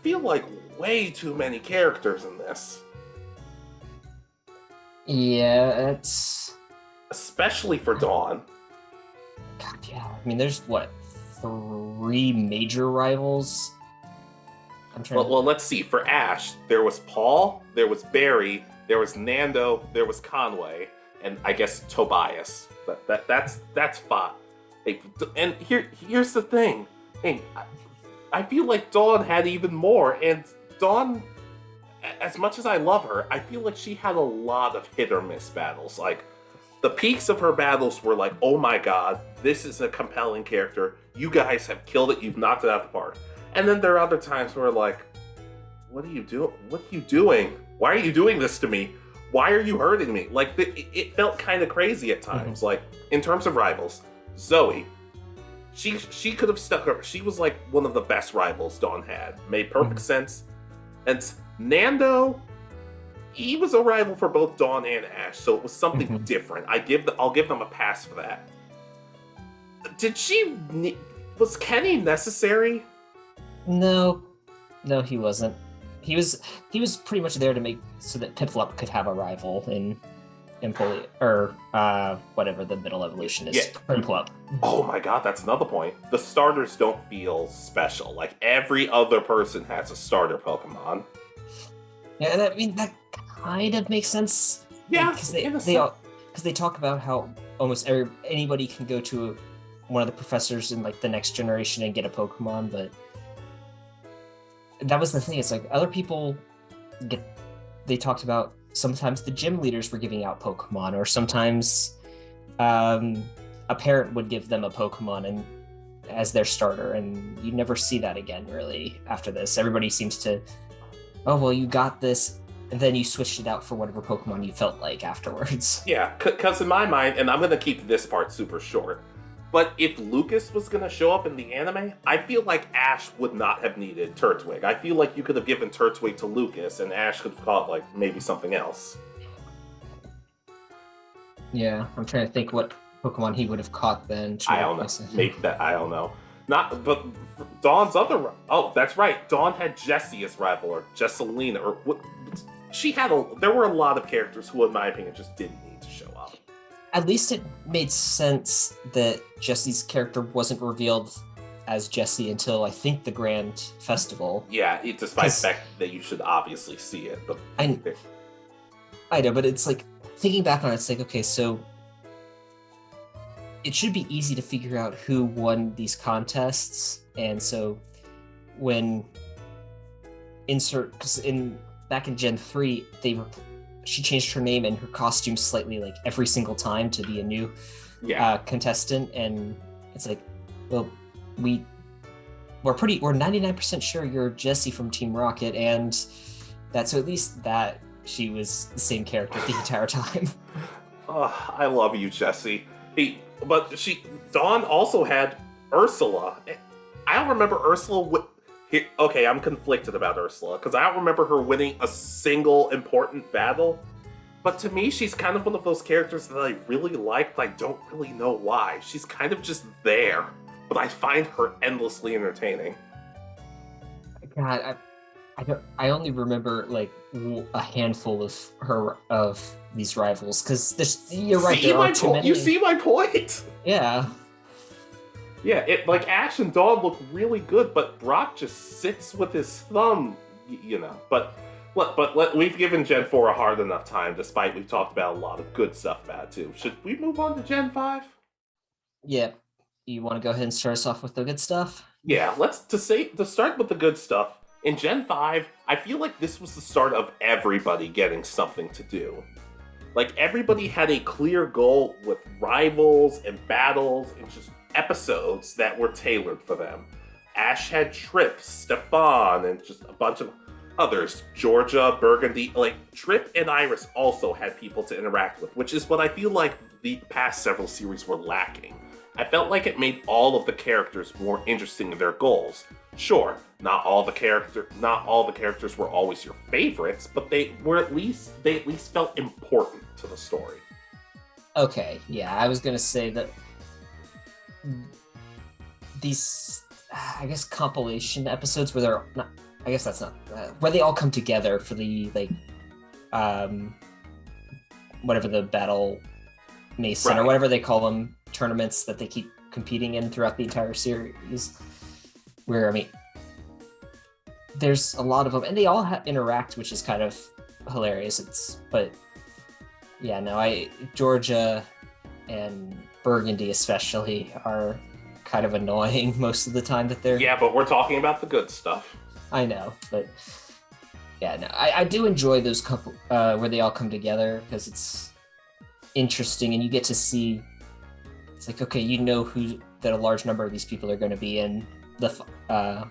feel like way too many characters in this. Yeah, it's... especially for Dawn. God, yeah. I mean, there's, 3 major rivals? Well, let's see. For Ash, there was Paul, there was Barry, there was Nando, there was Conway, and I guess Tobias. That's 5. Hey, and here's the thing. Hey, I feel like Dawn had even more, and Dawn, as much as I love her, I feel like she had a lot of hit or miss battles. Like, the peaks of her battles were like, oh my god, this is a compelling character. You guys have killed it. You've knocked it out of the park. And then there are other times where like, what are you doing? What are you doing? Why are you doing this to me? why are you hurting me? Like, it felt kind of crazy at times. Like, in terms of rivals, Zoe, she could have stuck her. She was like one of the best rivals Dawn had. Made perfect sense. And Nando, he was a rival for both Dawn and Ash, so it was something different. I'll give them a pass for that. Was Kenny necessary? No, he wasn't. He was pretty much there to make so that Piplup could have a rival in or whatever the middle evolution is. Yeah. Piplup. Oh my god, that's another point. The starters don't feel special. Like, every other person has a starter Pokemon. Yeah, and I mean that kind of makes sense. Yeah, because they talk about how almost anybody can go to one of the professors in like the next generation and get a Pokemon, but that was the thing. It's like other people they talked about sometimes the gym leaders were giving out Pokemon, or sometimes a parent would give them a Pokemon and as their starter, and you never see that again really after this. Everybody seems to, oh well, you got this, and then you switched it out for whatever Pokemon you felt like afterwards. Yeah, because in my mind, and I'm going to keep this part super short, but if Lucas was going to show up in the anime, I feel like Ash would not have needed Turtwig. I feel like you could have given Turtwig to Lucas, and Ash could have caught, like, maybe something else. Yeah, I'm trying to think what Pokemon he would have caught then. I don't know. Maybe that, I don't know. But Dawn's other... Oh, that's right. Dawn had Jessie as rival, or Jesselina, or what... There were a lot of characters who, in my opinion, just didn't need to show up. At least it made sense that Jessie's character wasn't revealed as Jessie until, I think, the Grand Festival. Yeah, despite the fact that you should obviously see it. But I know, but it's like, thinking back on it, it's like, okay, so it should be easy to figure out who won these contests, and so when back in Gen 3, she changed her name and her costume slightly, like every single time, to be a new contestant, and it's like, well, we're 99% sure you're Jessie from Team Rocket, and that, so at least that she was the same character the entire time. I love you, Jessie. But Dawn also had Ursula. I don't remember Ursula. Okay, I'm conflicted about Ursula, because I don't remember her winning a single important battle. But to me, she's kind of one of those characters that I really like, but I don't really know why. She's kind of just there, but I find her endlessly entertaining. God, I only remember like a handful of these rivals, because you're right. There are too many. You see my point? Yeah. Yeah, like Ash and Dawn look really good, but Brock just sits with his thumb, you know. But we've given Gen 4 a hard enough time, despite we've talked about a lot of good stuff about it too. Should we move on to Gen 5? Yeah. You want to go ahead and start us off with the good stuff? Yeah, to start with the good stuff. In Gen 5, I feel like this was the start of everybody getting something to do. Like, everybody had a clear goal with rivals and battles and just episodes that were tailored for them. Ash had Trip, Stefan, and just a bunch of others. Georgia, Burgundy, like, Trip and Iris also had people to interact with, which is what I feel like the past several series were lacking. I felt like it made all of the characters more interesting in their goals. Sure, not all the characters were always your favorites, but they at least felt important to the story. Okay, yeah, I was gonna say that these, I guess, compilation episodes where they're not, I guess that's not, where they all come together for the, like, whatever the battle mason or whatever they call them, tournaments that they keep competing in throughout the entire series, where, I mean, there's a lot of them, and they all interact, which is kind of hilarious. But yeah, no, Georgia and Burgundy especially are kind of annoying most of the time that they're... Yeah, but we're talking about the good stuff. I know, but yeah, no, I do enjoy those couple where they all come together, because it's interesting, and you get to see, it's like, okay, you know that a large number of these people are going to be in the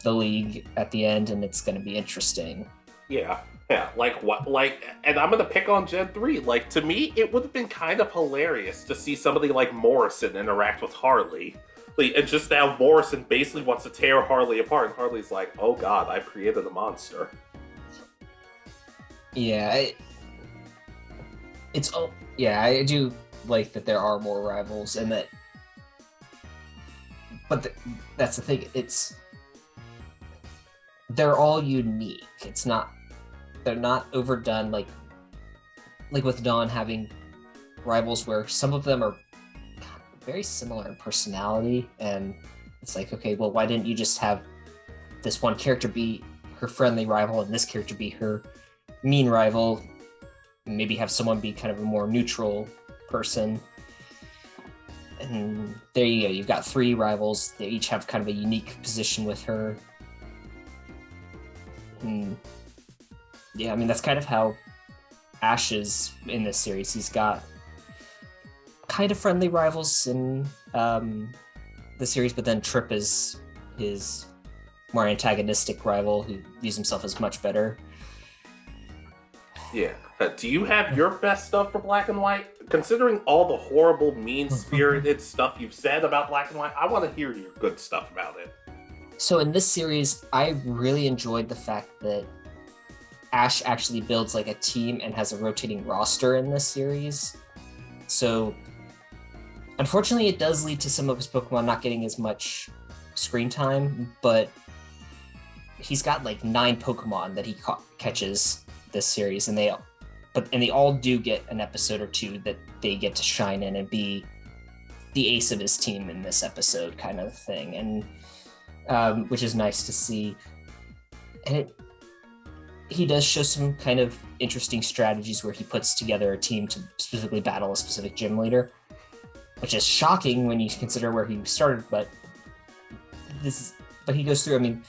league at the end, and it's going to be interesting. Yeah. Yeah, like what? Like, and I'm gonna pick on Gen 3. Like, to me, it would have been kind of hilarious to see somebody like Morrison interact with Harley. Like, and just now, Morrison basically wants to tear Harley apart, and Harley's like, oh god, I've created a monster. Yeah, I do like that there are more rivals, and that, but that's the thing. They're all unique. They're not overdone like with Dawn having rivals where some of them are very similar in personality, and it's like, okay, well, why didn't you just have this one character be her friendly rival and this character be her mean rival? Maybe have someone be kind of a more neutral person. And there you go. You've got 3 rivals. They each have kind of a unique position with her. And yeah, I mean, that's kind of how Ash is in this series. He's got kind of friendly rivals in the series, but then Trip is his more antagonistic rival who views himself as much better. Yeah. Do you have your best stuff for Black and White? Considering all the horrible, mean-spirited stuff you've said about Black and White, I want to hear your good stuff about it. So in this series, I really enjoyed the fact that Ash actually builds like a team and has a rotating roster in this series. So unfortunately, it does lead to some of his Pokemon not getting as much screen time, but he's got like 9 Pokemon that he catches this series, and they all do get an episode or 2 that they get to shine in and be the ace of his team in this episode, kind of thing, and which is nice to see. And he does show some kind of interesting strategies where he puts together a team to specifically battle a specific gym leader, which is shocking when you consider where he started. But he goes through. I mean,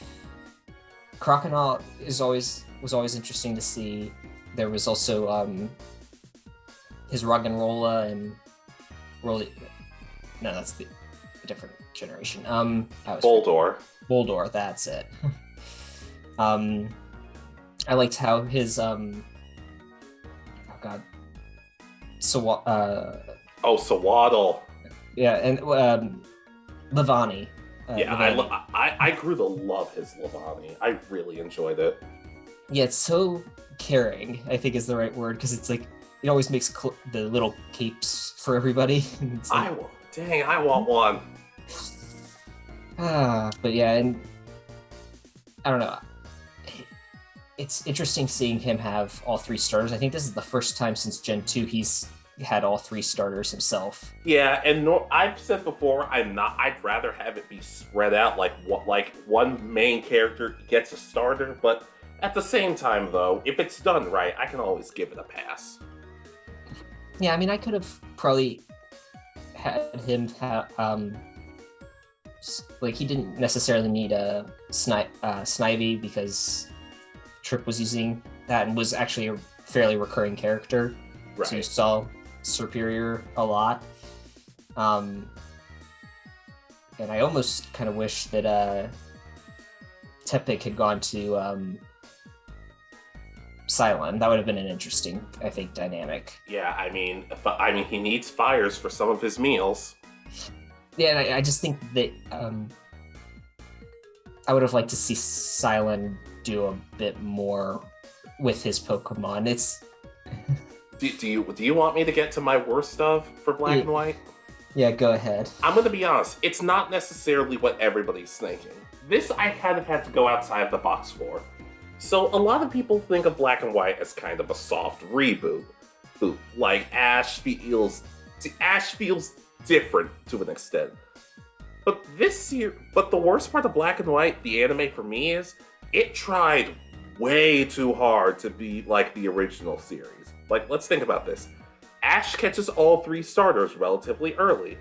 Croconaw was always interesting to see. There was also his Roggenrola and Rolly. No, that's the different generation. Boldor, that's it. I liked how his Sawaddle. Yeah, and Levani. I grew to love his Levani. I really enjoyed it. Yeah, it's so caring, I think is the right word, because it's like it always makes the little capes for everybody. Like, I want one. But yeah, and I don't know. It's interesting seeing him have all 3 starters. I think this is the first time since Gen 2 he's had all 3 starters himself. Yeah, and I've said before, I'd rather have it be spread out, like one main character gets a starter, but at the same time, though, if it's done right, I can always give it a pass. Yeah, I mean, I could have probably had him he didn't necessarily need a Snivy because Trip was using that and was actually a fairly recurring character. Right. So you saw Superior a lot. And I almost kind of wish that Tepig had gone to Cylon. That would have been an interesting, I think, dynamic. Yeah, I mean, he needs fires for some of his meals. Yeah, and I just think that I would have liked to see Cylon do a bit more with his Pokemon. It's do you want me to get to my worst stuff for Black and White? Yeah, go ahead. I'm gonna be honest, it's not necessarily what everybody's thinking. This I kind of had to go outside the box for. So a lot of people think of Black and White as kind of a soft reboot. Like Ash feels different to an extent. But the worst part of Black and White, the anime for me, is it tried way too hard to be like the original series. Like, let's think about this. Ash catches all 3 starters relatively early.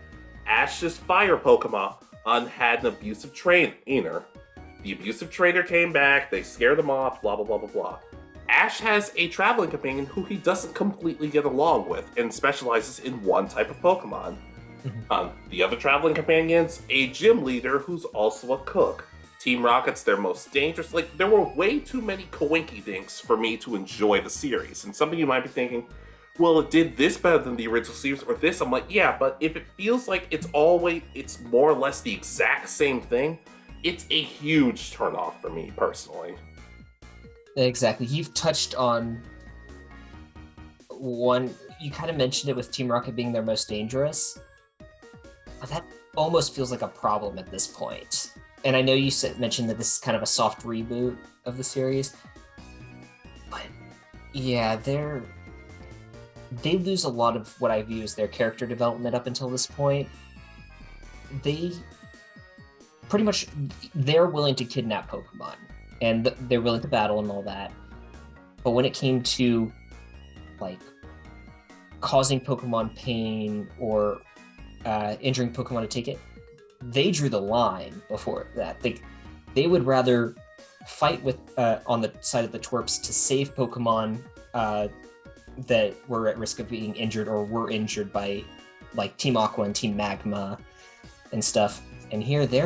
Ash's fire Pokemon had an abusive trainer. The abusive trainer came back, they scared him off, blah blah blah blah blah. Ash has a traveling companion who he doesn't completely get along with and specializes in one type of Pokemon. The other traveling companion's a gym leader who's also a cook. Team Rocket's their most dangerous. Like, there were way too many coinky-dinks for me to enjoy the series. And some of you might be thinking, well, it did this better than the original series, or this. I'm like, yeah, but if it feels like it's more or less the exact same thing, it's a huge turnoff for me, personally. Exactly. You've touched on one, you kind of mentioned it with Team Rocket being their most dangerous, but that almost feels like a problem at this point. And I know you mentioned that this is kind of a soft reboot of the series, but yeah, they lose a lot of what I view as their character development up until this point. They pretty much, they're willing to kidnap Pokemon, and they're willing to battle and all that. But when it came to like causing Pokemon pain or injuring Pokemon to take it, they drew the line before that. They would rather fight with on the side of the twerps to save Pokemon that were at risk of being injured or were injured by like Team Aqua and Team Magma and stuff. And here they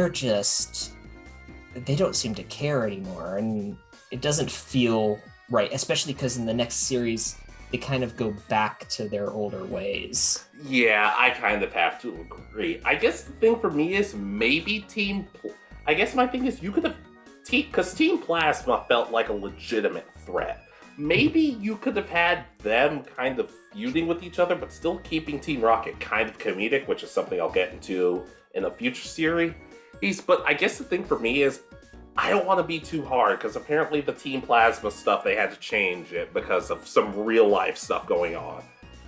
don't seem to care anymore, and it doesn't feel right, especially because in the next series they kind of go back to their older ways. Yeah, I kind of have to agree. I guess the thing for me is maybe I guess my thing is you could have... Because Team Plasma felt like a legitimate threat. Maybe you could have had them kind of feuding with each other, but still keeping Team Rocket kind of comedic, which is something I'll get into in a future series. But I guess the thing for me is I don't want to be too hard, because apparently the Team Plasma stuff, they had to change it because of some real life stuff going on.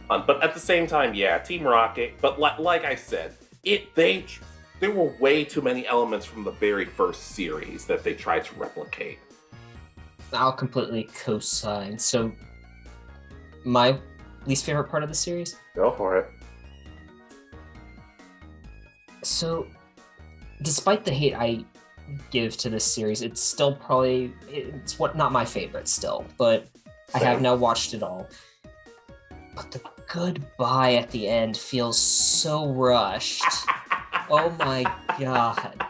But at the same time, yeah, Team Rocket, but like I said, there were way too many elements from the very first series that they tried to replicate. I'll completely co-sign. So, my least favorite part of the series? Go for it. So, despite the hate I give to this series, it's still not my favorite still, but same. I have now watched it all. But the goodbye at the end feels so rushed. Oh my god.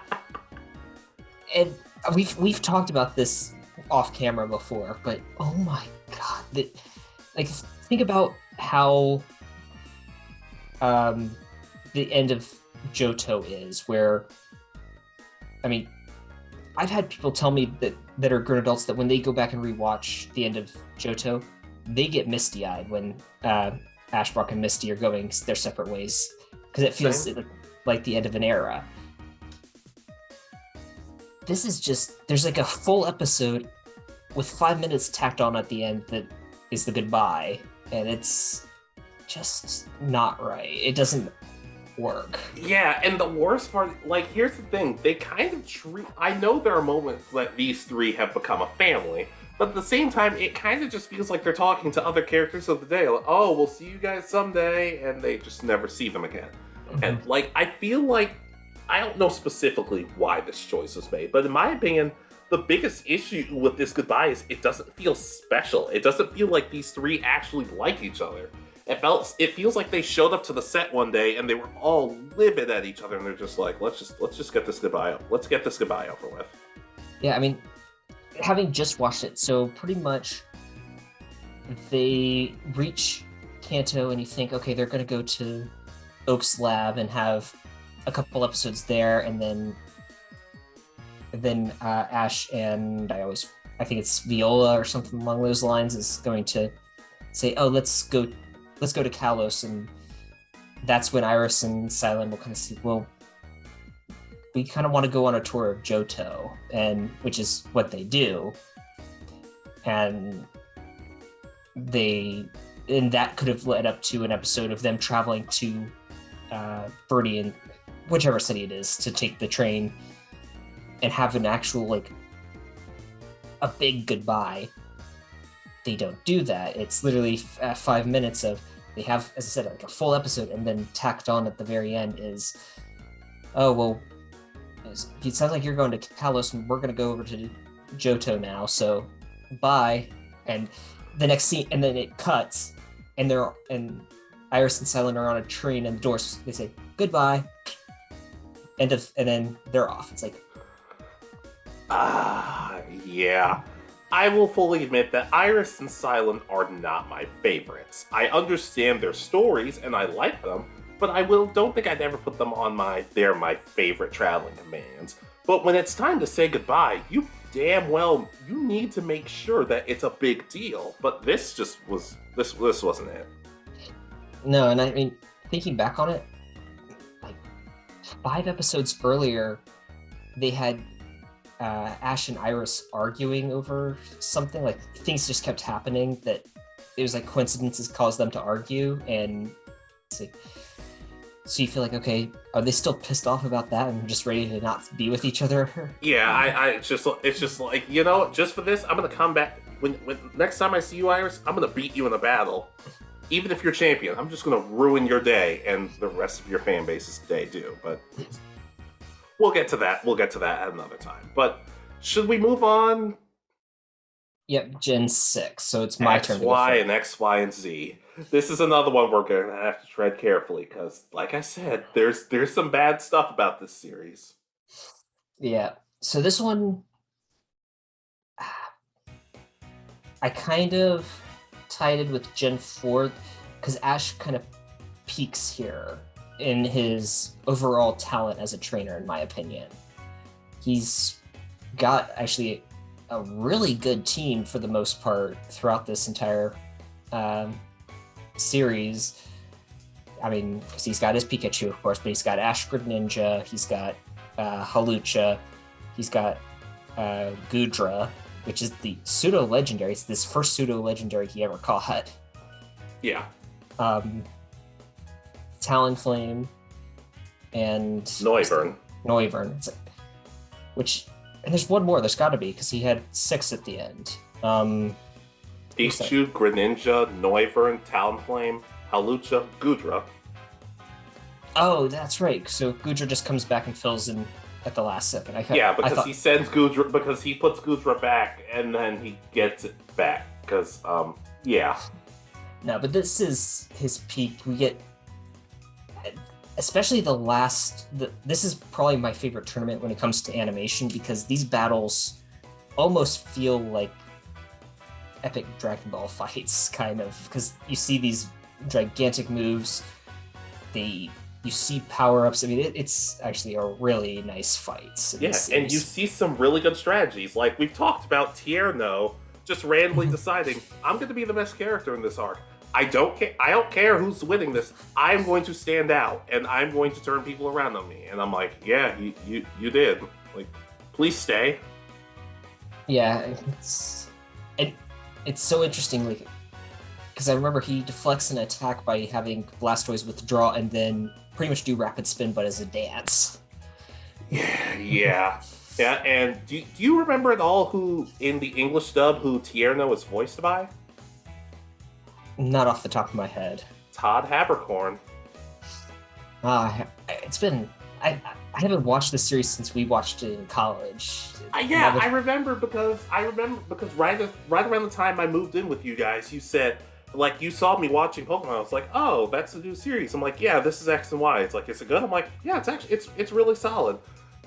And we've talked about this off camera before, but oh my god. Think about how the end of Johto is, where, I mean, I've had people tell me that are grown adults that when they go back and rewatch the end of Johto, they get misty-eyed when Ash, Brock, and Misty are going their separate ways, because it feels like the end of an era. This is just, there's like a full episode with 5 minutes tacked on at the end that is the goodbye, and it's just not right. It doesn't work. Yeah, and the worst part, like, here's the thing, they kind of I know there are moments that these three have become a family, but at the same time, it kind of just feels like they're talking to other characters of the day, like, oh, we'll see you guys someday, and they just never see them again. Mm-hmm. And, like, I feel like, I don't know specifically why this choice was made, but in my opinion, the biggest issue with this goodbye is it doesn't feel special. It doesn't feel like these three actually like each other. It feels like they showed up to the set one day and they were all livid at each other, and they're just like, let's just get this goodbye. Let's get this goodbye over with. Yeah, I mean, having just watched it, so pretty much they reach Kanto and you think, okay, they're going to go to Oak's lab and have a couple episodes there, and then Ash and I think it's Viola or something along those lines is going to say, oh, let's go to Kalos, and that's when Iris and Silent will kind of see, well, we kind of want to go on a tour of Johto, and which is what they do, and that could have led up to an episode of them traveling to Birdie in whichever city it is to take the train and have an actual, like, a big goodbye. They don't do that. It's literally 5 minutes of, they have, as I said, like a full episode, and then tacked on at the very end is, oh, well, it sounds like you're going to Kalos and we're going to go over to Johto now, so bye. And the next scene, and then it cuts, and Iris and Silent are on a train, and the doors, they say, goodbye. And then they're off. It's like, Yeah. I will fully admit that Iris and Silent are not my favorites. I understand their stories and I like them, but don't think I'd ever put them on they're my favorite traveling companions. But when it's time to say goodbye, you need to make sure that it's a big deal. But this wasn't it. No, and I mean, thinking back on it, like 5 episodes earlier, they had Ash and Iris arguing over something. Like things just kept happening that it was like coincidences caused them to argue, and it's like, so you feel like, okay, are they still pissed off about that and just ready to not be with each other? Yeah, it's just like, just for this, I'm gonna come back when next time I see you, Iris, I'm gonna beat you in a battle. Even if you're champion, I'm just gonna ruin your day and the rest of your fan base's day too. But we'll get to that. We'll get to that at another time. But should we move on? Yep, Gen 6. So it's my turn. XY and X, Y, and Z. This is another one we're gonna have to tread carefully because, like I said, there's some bad stuff about this series. Yeah. So this one, I kind of tied it with Gen 4 because Ash kind of peaks here in his overall talent as a trainer, in my opinion. He's got actually a really good team for the most part throughout this entire series. I mean, because he's got his Pikachu, of course, but he's got Ash Greninja, he's got Halucha, he's got Gudra, which is the pseudo-legendary. It's this first pseudo-legendary he ever caught. Yeah. Talonflame and Noivern. It's like, and there's one more. There's got to be because he had 6 at the end. Pikachu, Greninja, Noivern, Talonflame, Halucha, Gudra. Oh, that's right. So Gudra just comes back and fills in at the last second. He sends Gudra because he puts Gudra back and then he gets it back because yeah. No, but this is his peak. We get, especially this is probably my favorite tournament when it comes to animation because these battles almost feel like epic Dragon Ball fights, kind of, because you see these gigantic moves, you see power-ups. I mean, it's actually a really nice fight. Yeah, and you see some really good strategies. Like, we've talked about Tierno just randomly deciding, I'm going to be the best character in this arc. I don't care who's winning this. I'm going to stand out, and I'm going to turn people around on me. And I'm like, yeah, you did. Like, please stay. Yeah, it's so interesting, like, because I remember he deflects an attack by having Blastoise withdraw and then pretty much do rapid spin, but as a dance. Yeah. And do you remember at all who in the English dub who Tierno was voiced by? Not off the top of my head. Todd Habercorn. It's been I haven't watched this series since we watched it in college. I remember because right around the time I moved in with you guys, you said, like, you saw me watching Pokemon. I was like, oh, that's a new series. I'm like, yeah, this is X and Y. It's like, is it good? I'm like, yeah, it's really solid.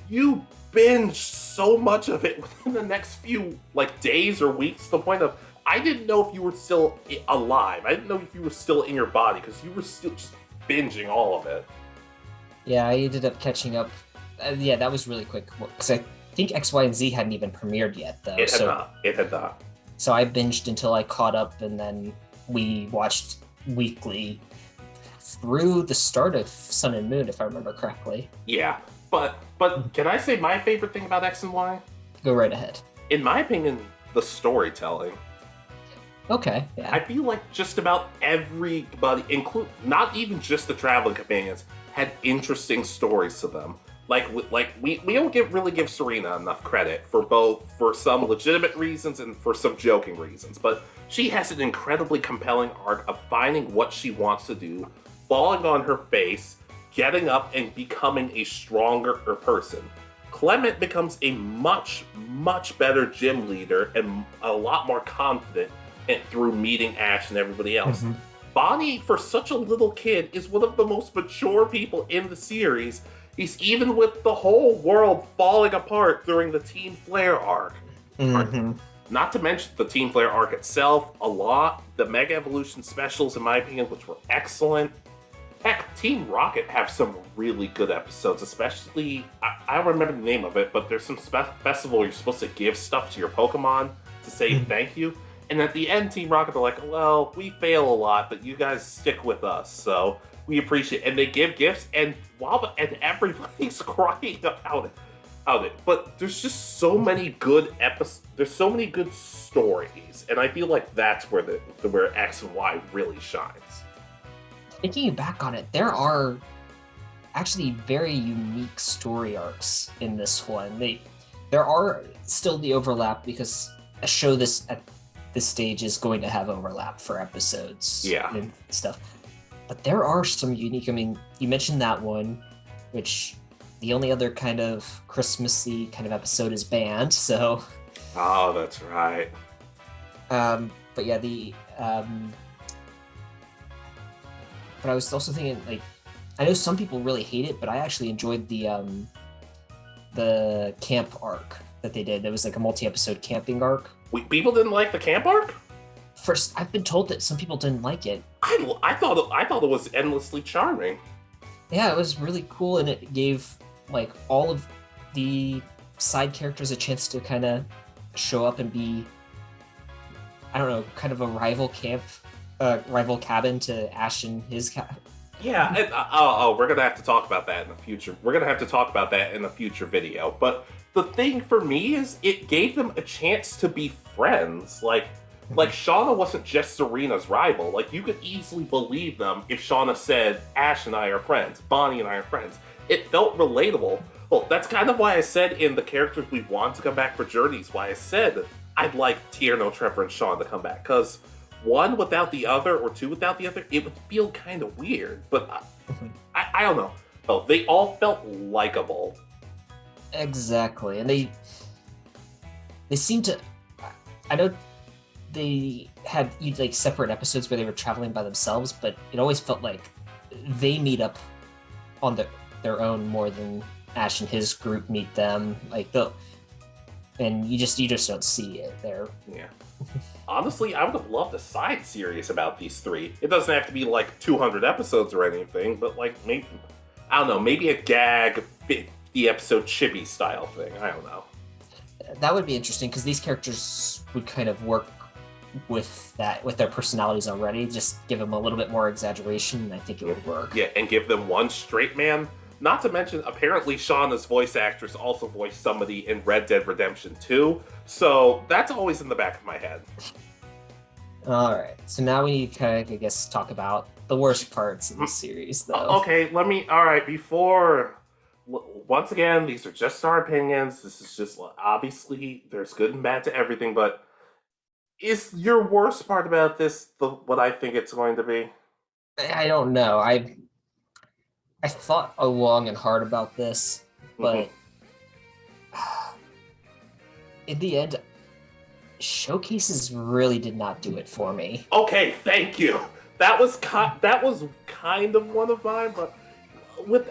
You binge so much of it within the next few days or weeks to the point of I didn't know if you were still alive. I didn't know if you were still in your body because you were still just binging all of it. Yeah, I ended up catching up. Yeah, that was really quick because I think X, Y, and Z hadn't even premiered yet, though. It had not. So I binged until I caught up, and then we watched weekly through the start of Sun and Moon, if I remember correctly. Yeah, but can I say my favorite thing about X and Y? Go right ahead. In my opinion, the storytelling. Okay, yeah. I feel like just about everybody, not even just the traveling companions, had interesting stories to them. We don't really give Serena enough credit for some legitimate reasons and for some joking reasons, but she has an incredibly compelling arc of finding what she wants to do, falling on her face, getting up and becoming a stronger person. Clement becomes a much, much better gym leader and a lot more confident through meeting Ash and everybody else. Mm-hmm. Bonnie, for such a little kid, is one of the most mature people in the series, He's even with the whole world falling apart during the Team Flare arc. Mm-hmm. Not to mention the Team Flare arc itself, a lot. The Mega Evolution specials, in my opinion, which were excellent. Heck, Team Rocket have some really good episodes, especially, I don't remember the name of it, but there's some festival where you're supposed to give stuff to your Pokemon to say thank you. And at the end, Team Rocket are like, well, we fail a lot, but you guys stick with us, so we appreciate it. And they give gifts, and everybody's crying about it. But there's just so many good episodes, there's so many good stories, and I feel like that's where where X and Y really shines. Thinking back on it, there are actually very unique story arcs in this one. There are still the overlap because a show at this stage is going to have overlap for episodes and stuff. But there are some unique, I mean, you mentioned that one, which the only other kind of Christmassy kind of episode is Band, so... Oh, that's right. But yeah, but I was also thinking, like, I know some people really hate it, but I actually enjoyed the camp arc that they did. There was like a multi-episode camping arc. Wait, people didn't like the camp arc? First, I've been told that some people didn't like it. I thought it was endlessly charming. Yeah, it was really cool, and it gave like all of the side characters a chance to kind of show up and be, I don't know, kind of a rival cabin to Ash and his cabin. Yeah, and, we're gonna have to talk about that in the future. We're gonna have to talk about that in a future video. But the thing for me is, it gave them a chance to be friends. Like Shauna wasn't just Serena's rival. Like, you could easily believe them if Shauna said, Ash and I are friends, Bonnie and I are friends. It felt relatable. Well, that's kind of why I said in the characters we want to come back for Journeys, why I said I'd like Tierno, Trevor, and Sean to come back. Because one without the other, or two without the other, it would feel kind of weird. But I don't know. Oh, they all felt likable. Exactly. And they seem to... I know they had like separate episodes where they were traveling by themselves, but it always felt like they meet up on their own more than Ash and his group meet them. And you just don't see it there. Yeah. Honestly, I would have loved a side series about these three. It doesn't have to be like 200 episodes or anything, but like maybe, I don't know, maybe a gag 50 episode chibi style thing. I don't know. That would be interesting because these characters would kind of work with their personalities already. Just give them a little bit more exaggeration, and I think it would work. Yeah, and give them one straight man. Not to mention, apparently Shauna's voice actress also voiced somebody in Red Dead Redemption 2, so that's always in the back of my head. Alright, so now we need to kind of, I guess, talk about the worst parts of the series, though. Okay, once again, these are just our opinions. This is just, obviously, there's good and bad to everything, but is your worst part about this what I think it's going to be? I don't know. I thought long and hard about this, but in the end, showcases really did not do it for me. Okay, thank you. That was kind of one of mine, but with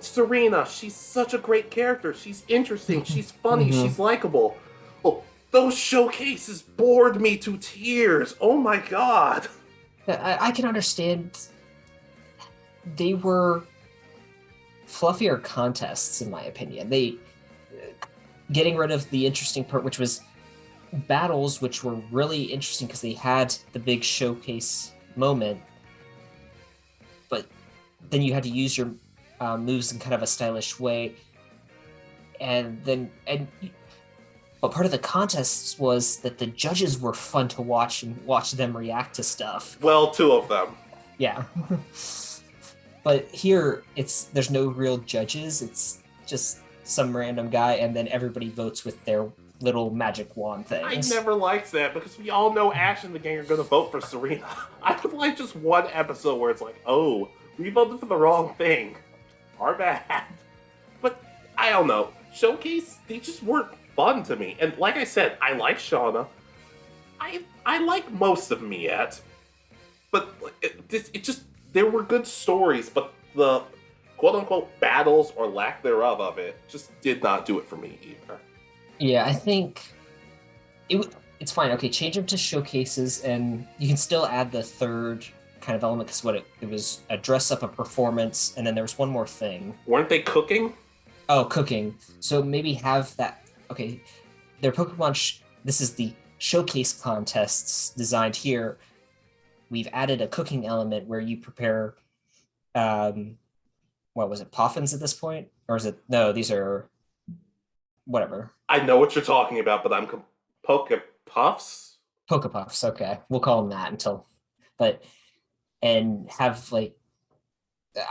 Serena, she's such a great character. She's interesting. She's funny. She's likable. Oh, those showcases bored me to tears. Oh my god. I can understand. They were fluffier contests, in my opinion. They getting rid of the interesting part, which was battles, which were really interesting because they had the big showcase moment, but then you had to use your moves in kind of a stylish way, but part of the contest was that the judges were fun to watch and watch them react to stuff. Well, two of them. Yeah. But here, there's no real judges. It's just some random guy, and then everybody votes with their little magic wand things. I never liked that because we all know Ash and the gang are going to vote for Serena. I would like just one episode where it's like, oh, we voted for the wrong thing. Our bad. But I don't know. Showcase, they just weren't fun to me. And like I said, I like Shauna. I like most of Miette. But it just, there were good stories, but the quote-unquote battles or lack thereof of it just did not do it for me either. Yeah, I think it's fine. Okay, change them to showcases, and you can still add the third kind of element, because it was a dress up, a performance, and then there was one more thing. Weren't they cooking? Oh, cooking. So maybe have that. Okay, their Pokemon. This is the showcase contests designed here. We've added a cooking element where you prepare. What was it? Poffins at this point, or is it? No, these are whatever. I know what you're talking about, but I'm Pokepuffs. Pokepuffs. Okay, we'll call them that until. But and have like,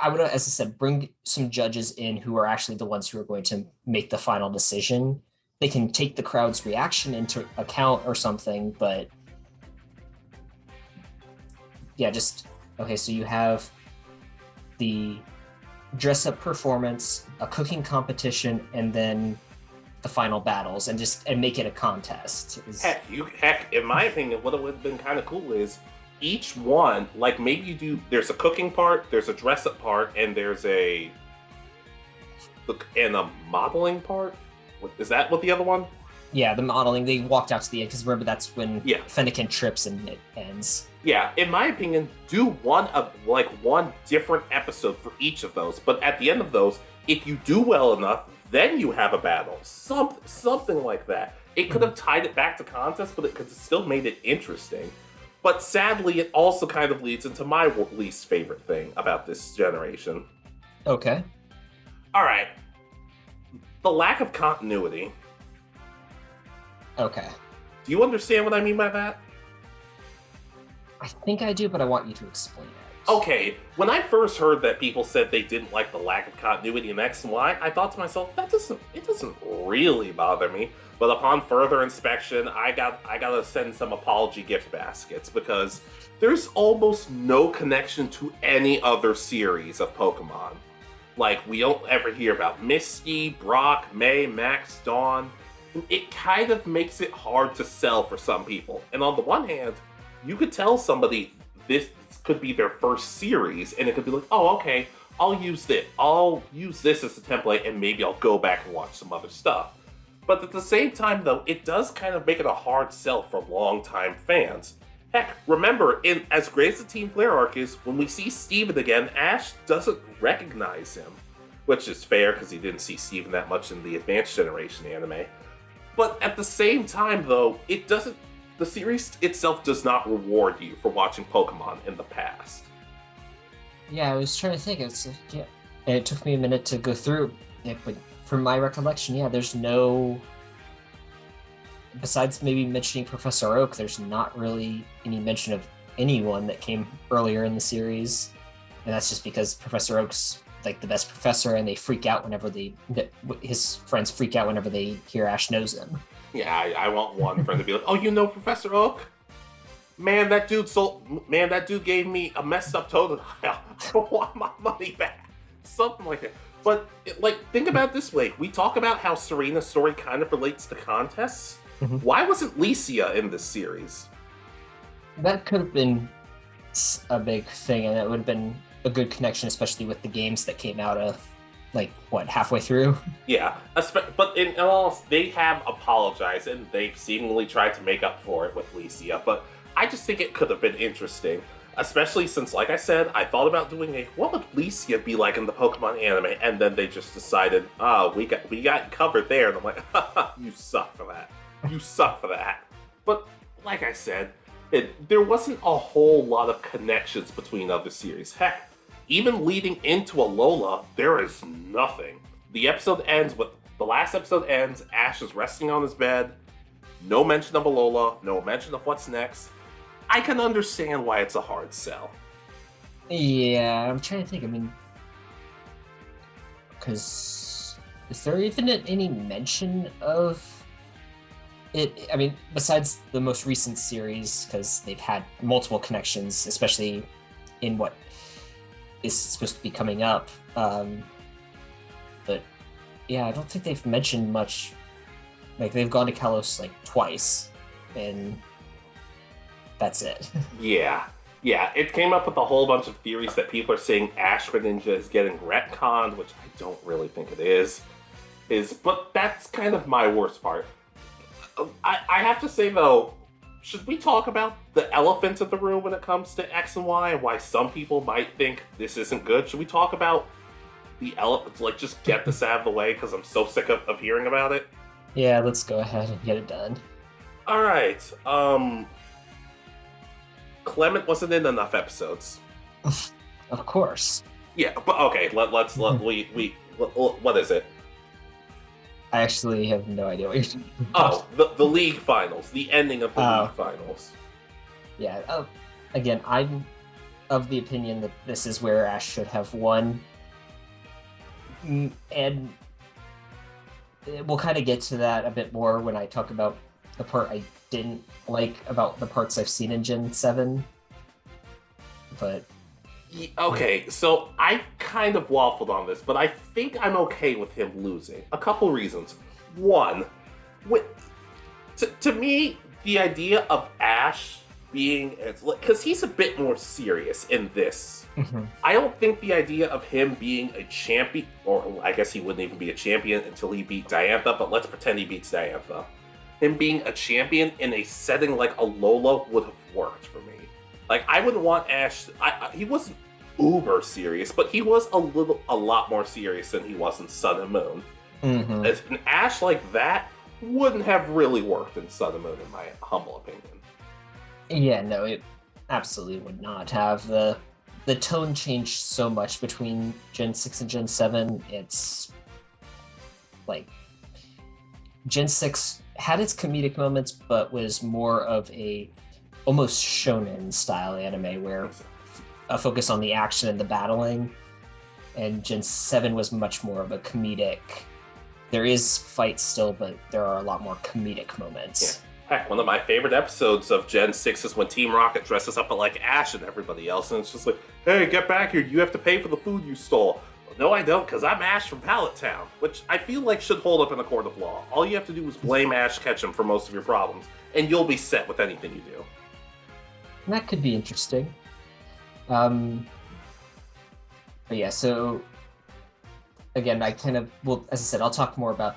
I would, as I said, bring some judges in who are actually the ones who are going to make the final decision. They can take the crowd's reaction into account or something, but yeah, just okay. So you have the dress up performance, a cooking competition, and then the final battles, and make it a contest. Heck, in my opinion, what would have been kind of cool is each one, like maybe there's a cooking part, there's a dress up part, and there's a modeling part. Is that what the other one? Yeah, the modeling. They walked out to the end because remember that's when Fennekin trips and it ends. Yeah, in my opinion, do one different episode for each of those. But at the end of those, if you do well enough, then you have a battle. Something like that. It could have tied it back to contest, but it could have still made it interesting. But sadly, it also kind of leads into my least favorite thing about this generation. Okay. All right. The lack of continuity. Okay. Do you understand what I mean by that? I think I do, but I want you to explain it. Okay, when I first heard that people said they didn't like the lack of continuity in X and Y, I thought to myself, it doesn't really bother me. But upon further inspection, I gotta send some apology gift baskets because there's almost no connection to any other series of Pokemon. Like, we don't ever hear about Misty, Brock, May, Max, Dawn. It kind of makes it hard to sell for some people. And on the one hand, you could tell somebody this could be their first series, and it could be like, oh, okay, I'll use this as a template, and maybe I'll go back and watch some other stuff. But at the same time, though, it does kind of make it a hard sell for longtime fans. Heck, remember, as great as the Team Flare arc is, when we see Steven again, Ash doesn't recognize him. Which is fair, because he didn't see Steven that much in the Advanced Generation anime. But at the same time, though, the series itself does not reward you for watching Pokemon in the past. Yeah, I was trying to think. And it took me a minute to go through it, but from my recollection, there's no... Besides maybe mentioning Professor Oak, there's not really any mention of anyone that came earlier in the series. And that's just because Professor Oak's like the best professor, and they freak out whenever his friends freak out whenever they hear Ash knows him. Yeah, I want one friend to be like, oh, you know Professor Oak? Man, that dude gave me a messed up totem. I want my money back. Something like that. But, think about it this way. We talk about how Serena's story kind of relates to contests. Mm-hmm. Why wasn't Licia in this series? That could have been a big thing, and it would have been a good connection, especially with the games that came out of, halfway through? Yeah, but in all, they have apologized, and they've seemingly tried to make up for it with Licia, but I just think it could have been interesting. Especially since, like I said, I thought about doing what would Licia be like in the Pokemon anime, and then they just decided, we got covered there, and I'm like, you suck for that. You suck for that. But, like I said, there wasn't a whole lot of connections between other series. Heck, even leading into Alola, there is nothing. The last episode ends, Ash is resting on his bed, no mention of Alola, no mention of what's next. I can understand why it's a hard sell. Yeah, I'm trying to think. I mean, because is there even any mention of it? I mean, besides the most recent series, because they've had multiple connections, especially in what is supposed to be coming up. But yeah, I don't think they've mentioned much. They've gone to Kalos twice, and that's it. Yeah. Yeah, it came up with a whole bunch of theories that people are saying Ash Greninja is getting retconned, which I don't really think it is. But that's kind of my worst part. I have to say though, should we talk about the elephant in the room when it comes to X and Y and why some people might think this isn't good? Should we talk about the elephant? Like, just get this out of the way because I'm so sick of hearing about it. Yeah, let's go ahead and get it done. All right. Clement wasn't in enough episodes. Of course. Yeah, but okay. What is it? I actually have no idea what you're talking about. Oh, the league finals, the ending of the league finals. Yeah. Again, I'm of the opinion that this is where Ash should have won, and we'll kind of get to that a bit more when I talk about the part I didn't like about the parts I've seen in Gen 7. But okay, so I kind of waffled on this, but I think I'm okay with him losing. A couple reasons. One, to me, the idea of Ash being, because he's a bit more serious in this. Mhm. I don't think the idea of him being a champion, or I guess he wouldn't even be a champion until he beat Diantha, but let's pretend he beats Diantha. Him being a champion in a setting like Alola would have worked for me. Like, I wouldn't want Ash. He wasn't uber serious, but he was a lot more serious than he was in Sun and Moon. Mhm. As an Ash like that wouldn't have really worked in Sun and Moon, in my humble opinion. Yeah, no, it absolutely would not have. The tone changed so much between Gen 6 and Gen 7. It's like Gen 6 had its comedic moments, but was more of a almost shonen style anime where a focus on the action and the battling, and Gen 7 was much more of a comedic. There is fights still, but there are a lot more comedic moments. Yeah. Heck, one of my favorite episodes of Gen 6 is when Team Rocket dresses up like Ash and everybody else, and it's just like, hey, get back here, you have to pay for the food you stole. Well, no, I don't, because I'm Ash from Pallet Town, which I feel like should hold up in a court of law. All you have to do is blame Ash Ketchum for most of your problems, and you'll be set with anything you do. And that could be interesting. But yeah, so again, I kind of, well, as I said, I'll talk more about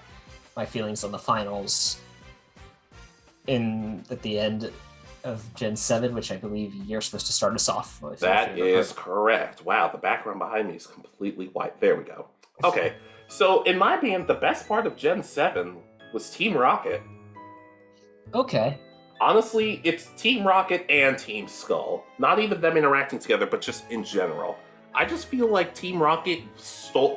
my feelings on the finals at the end of Gen 7, which I believe you're supposed to start us off with. That is correct. Wow, the background behind me is completely white. There we go. Okay, so in my opinion, the best part of Gen 7 was Team Rocket. Okay. Honestly, it's Team Rocket and Team Skull. Not even them interacting together, but just in general. I just feel like Team Rocket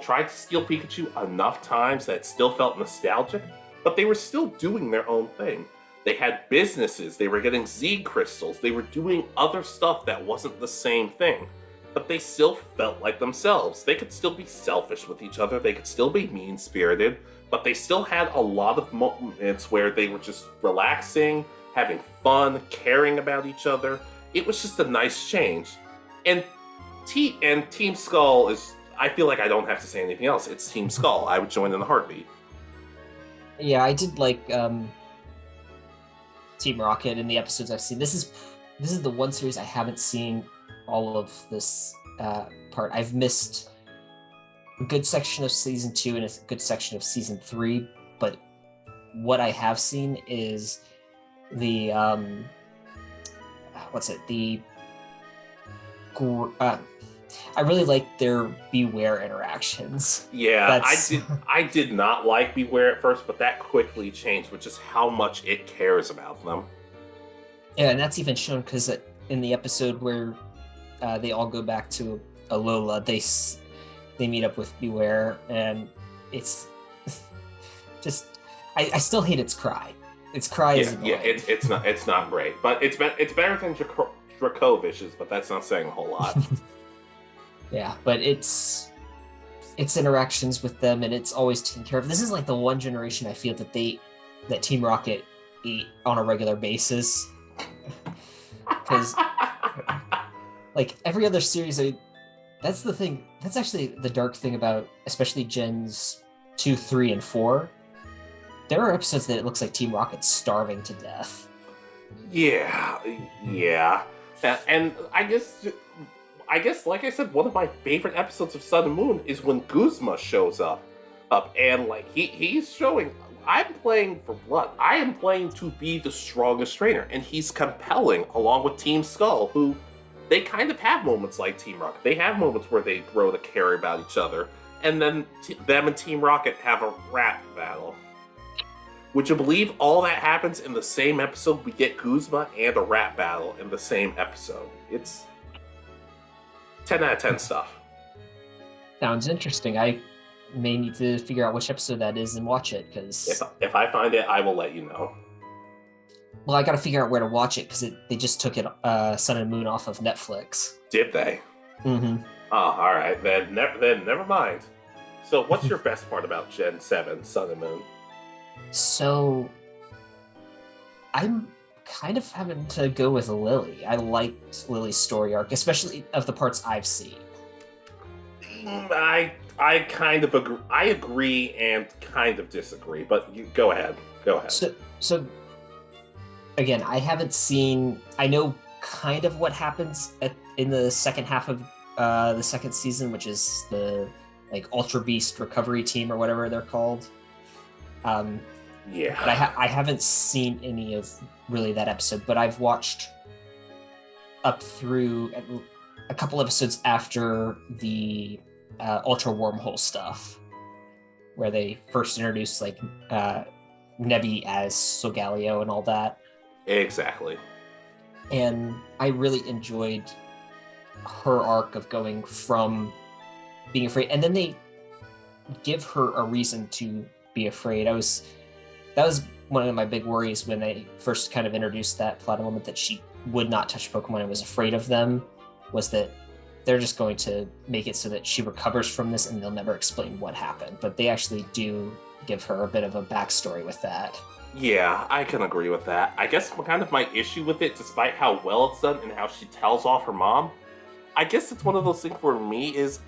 tried to steal Pikachu enough times that it still felt nostalgic, but they were still doing their own thing. They had businesses, they were getting Z crystals, they were doing other stuff that wasn't the same thing. But they still felt like themselves. They could still be selfish with each other, they could still be mean-spirited, but they still had a lot of moments where they were just relaxing, having fun, caring about each other. It was just a nice change. And Team Skull is, I feel like I don't have to say anything else. It's Team Skull. I would join in a heartbeat. Yeah, I did like Team Rocket in the episodes I've seen. This is the one series I haven't seen all of this part. I've missed a good section of season 2 and a good section of season 3, but what I have seen is the I really like their Beware interactions. Yeah, I did not like Beware at first, but that quickly changed with just how much it cares about them. Yeah, and that's even shown because in the episode where they all go back to Alola, they meet up with Beware, and it's just I still hate its cry. Its cry is annoying. Yeah, it's not great, but it's better than Dracovich's, but that's not saying a whole lot. Yeah, but it's interactions with them, and it's always taken care of. This is like the one generation I feel that Team Rocket eat on a regular basis, because like every other series, that's the thing. That's actually the dark thing about especially Gens 2, 3, and 4. There are episodes that it looks like Team Rocket's starving to death. Yeah. And I guess, like I said, one of my favorite episodes of Sun and Moon is when Guzma shows up, and like he's showing. I'm playing for blood. I am playing to be the strongest trainer, and he's compelling, along with Team Skull, who they kind of have moments like Team Rocket. They have moments where they grow to care about each other, and then them and Team Rocket have a rap battle. Would you believe all that happens in the same episode? We get Guzma and a rap battle in the same episode. It's 10 out of 10 stuff. Sounds interesting. I may need to figure out which episode that is and watch it, because If I find it, I will let you know. well, I got to figure out where to watch it, because they just took it Sun and Moon off of Netflix. Did they? Mm-hmm. Oh, all right. Then never mind. So, what's your best part about Gen 7, Sun and Moon? So I'm kind of having to go with Lily. I liked Lily's story arc, especially of the parts I've seen. I kind of agree. I agree and kind of disagree, but you go ahead. Go ahead. So again, I haven't seen. I know kind of what happens in the second half of the second season, which is the like Ultra Beast recovery team or whatever they're called. Yeah. But I haven't seen any of really that episode, but I've watched up through a couple episodes after the Ultra Wormhole stuff, where they first introduced like Nebby as Solgaleo and all that. Exactly. And I really enjoyed her arc of going from being afraid, and then they give her a reason to be afraid. That was one of my big worries when they first kind of introduced that plot element, that she would not touch Pokemon and was afraid of them, was that they're just going to make it so that she recovers from this and they'll never explain what happened. But they actually do give her a bit of a backstory with that. Yeah, I can agree with that. I guess kind of my issue with it, despite how well it's done and how she tells off her mom, I guess it's one of those things for me is,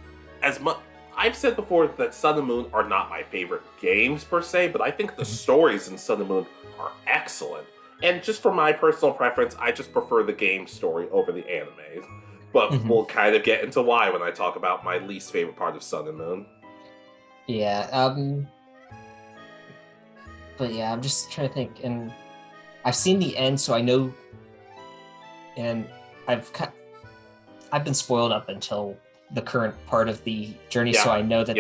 as much I've said before that Sun and Moon are not my favorite games per se, but I think the stories in Sun and Moon are excellent. And just for my personal preference, I just prefer the game story over the animes. But we'll kind of get into why when I talk about my least favorite part of Sun and Moon. Yeah, but yeah, I'm just trying to think, and I've seen the end, so I know, and I've been spoiled up until the current part of the journey, so I know that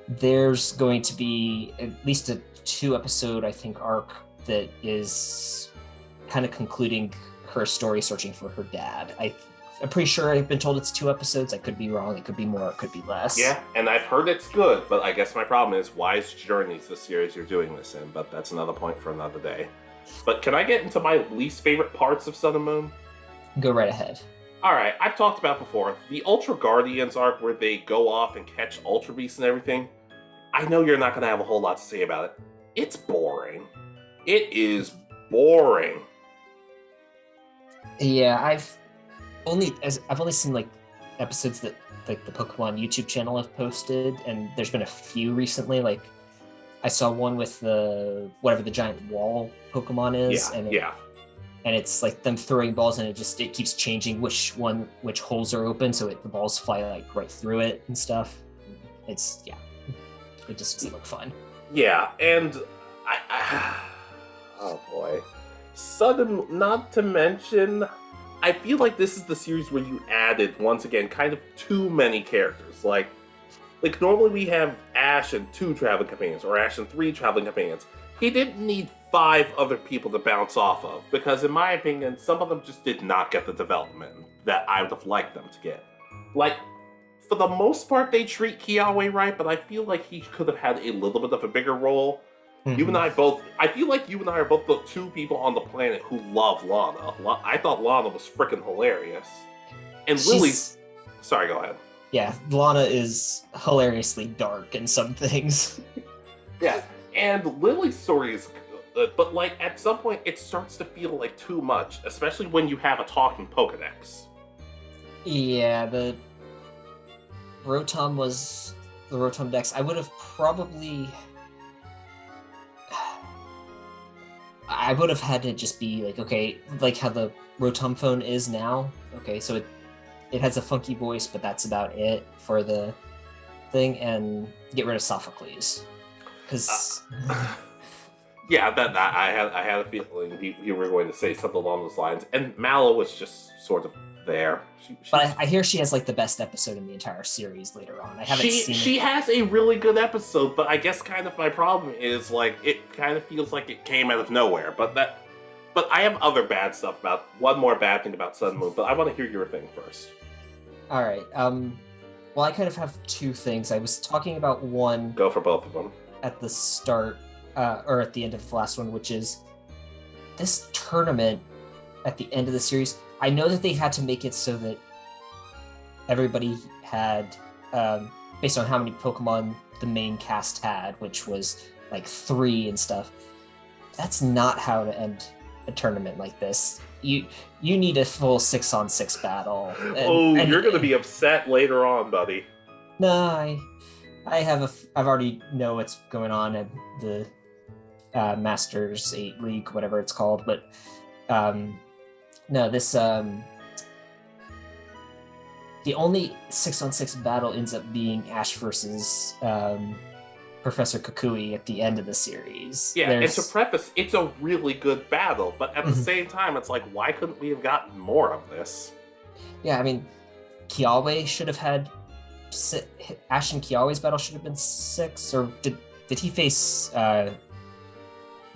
there's going to be at least a 2-episode, I think, arc that is kind of concluding her story searching for her dad. I'm pretty sure I've been told it's 2 episodes. I could be wrong. It could be more. It could be less. Yeah, and I've heard it's good, but I guess my problem is why is Journeys the series you're doing this in? But that's another point for another day. But can I get into my least favorite parts of Sun and Moon? Go right ahead. Alright, I've talked about before, the Ultra Guardians arc where they go off and catch Ultra Beasts and everything. I know you're not going to have a whole lot to say about it. It's boring. It is boring. Yeah, I've only seen like episodes that like the Pokemon YouTube channel have posted, and there's been a few recently. Like I saw one with the whatever the giant wall Pokemon is, and it's like them throwing balls, and it keeps changing which holes are open, so the balls fly like right through it and stuff. It just doesn't look fun. Yeah, and oh boy, not to mention, I feel like this is the series where you added once again kind of too many characters. Like normally we have Ash and 2 traveling companions, or Ash and 3 traveling companions. He didn't need 5 other people to bounce off of, because in my opinion, some of them just did not get the development that I would have liked them to get. Like, for the most part, they treat Kiawe right, but I feel like he could have had a little bit of a bigger role. You and I feel like you and I are both the 2 people on the planet who love Lana. I thought Lana was freaking hilarious. And Lily's... Sorry, go ahead. Yeah, Lana is hilariously dark in some things. Yeah, and Lily's story is good, but like at some point it starts to feel like too much, especially when you have a talking Pokedex. Yeah, the Rotom Dex. I would have probably... I would have had to just be like, okay, like how the Rotom phone is now. Okay, so it has a funky voice, but that's about it for the thing, and get rid of Sophocles. Because yeah, that I had a feeling you were going to say something along those lines, and Mallow was just sort of there. But I hear she has like the best episode in the entire series later on. I haven't seen She has a really good episode, but I guess kind of my problem is like it kind of feels like it came out of nowhere. But I have other bad stuff about one more bad thing about Sun and Moon. But I want to hear your thing first. All right. Well, I kind of have two things. I was talking about one. Go for both of them. At the start, or at the end of the last one, which is this tournament at the end of the series. I know that they had to make it so that everybody had, based on how many Pokemon the main cast had, which was like 3 and stuff. That's not how to end a tournament like this. You need a full 6-on-6 battle. And you're gonna be upset later on, buddy. No, I've already know what's going on at the Masters 8 League, whatever it's called, but no, this the only 6-on-6 battle ends up being Ash versus Professor Kukui at the end of the series. Yeah, and to preface, it's a really good battle, but at the same time, it's like, why couldn't we have gotten more of this? Yeah, I mean, Kiawe should have had Ash and Kiawe's battle should have been 6, or did he face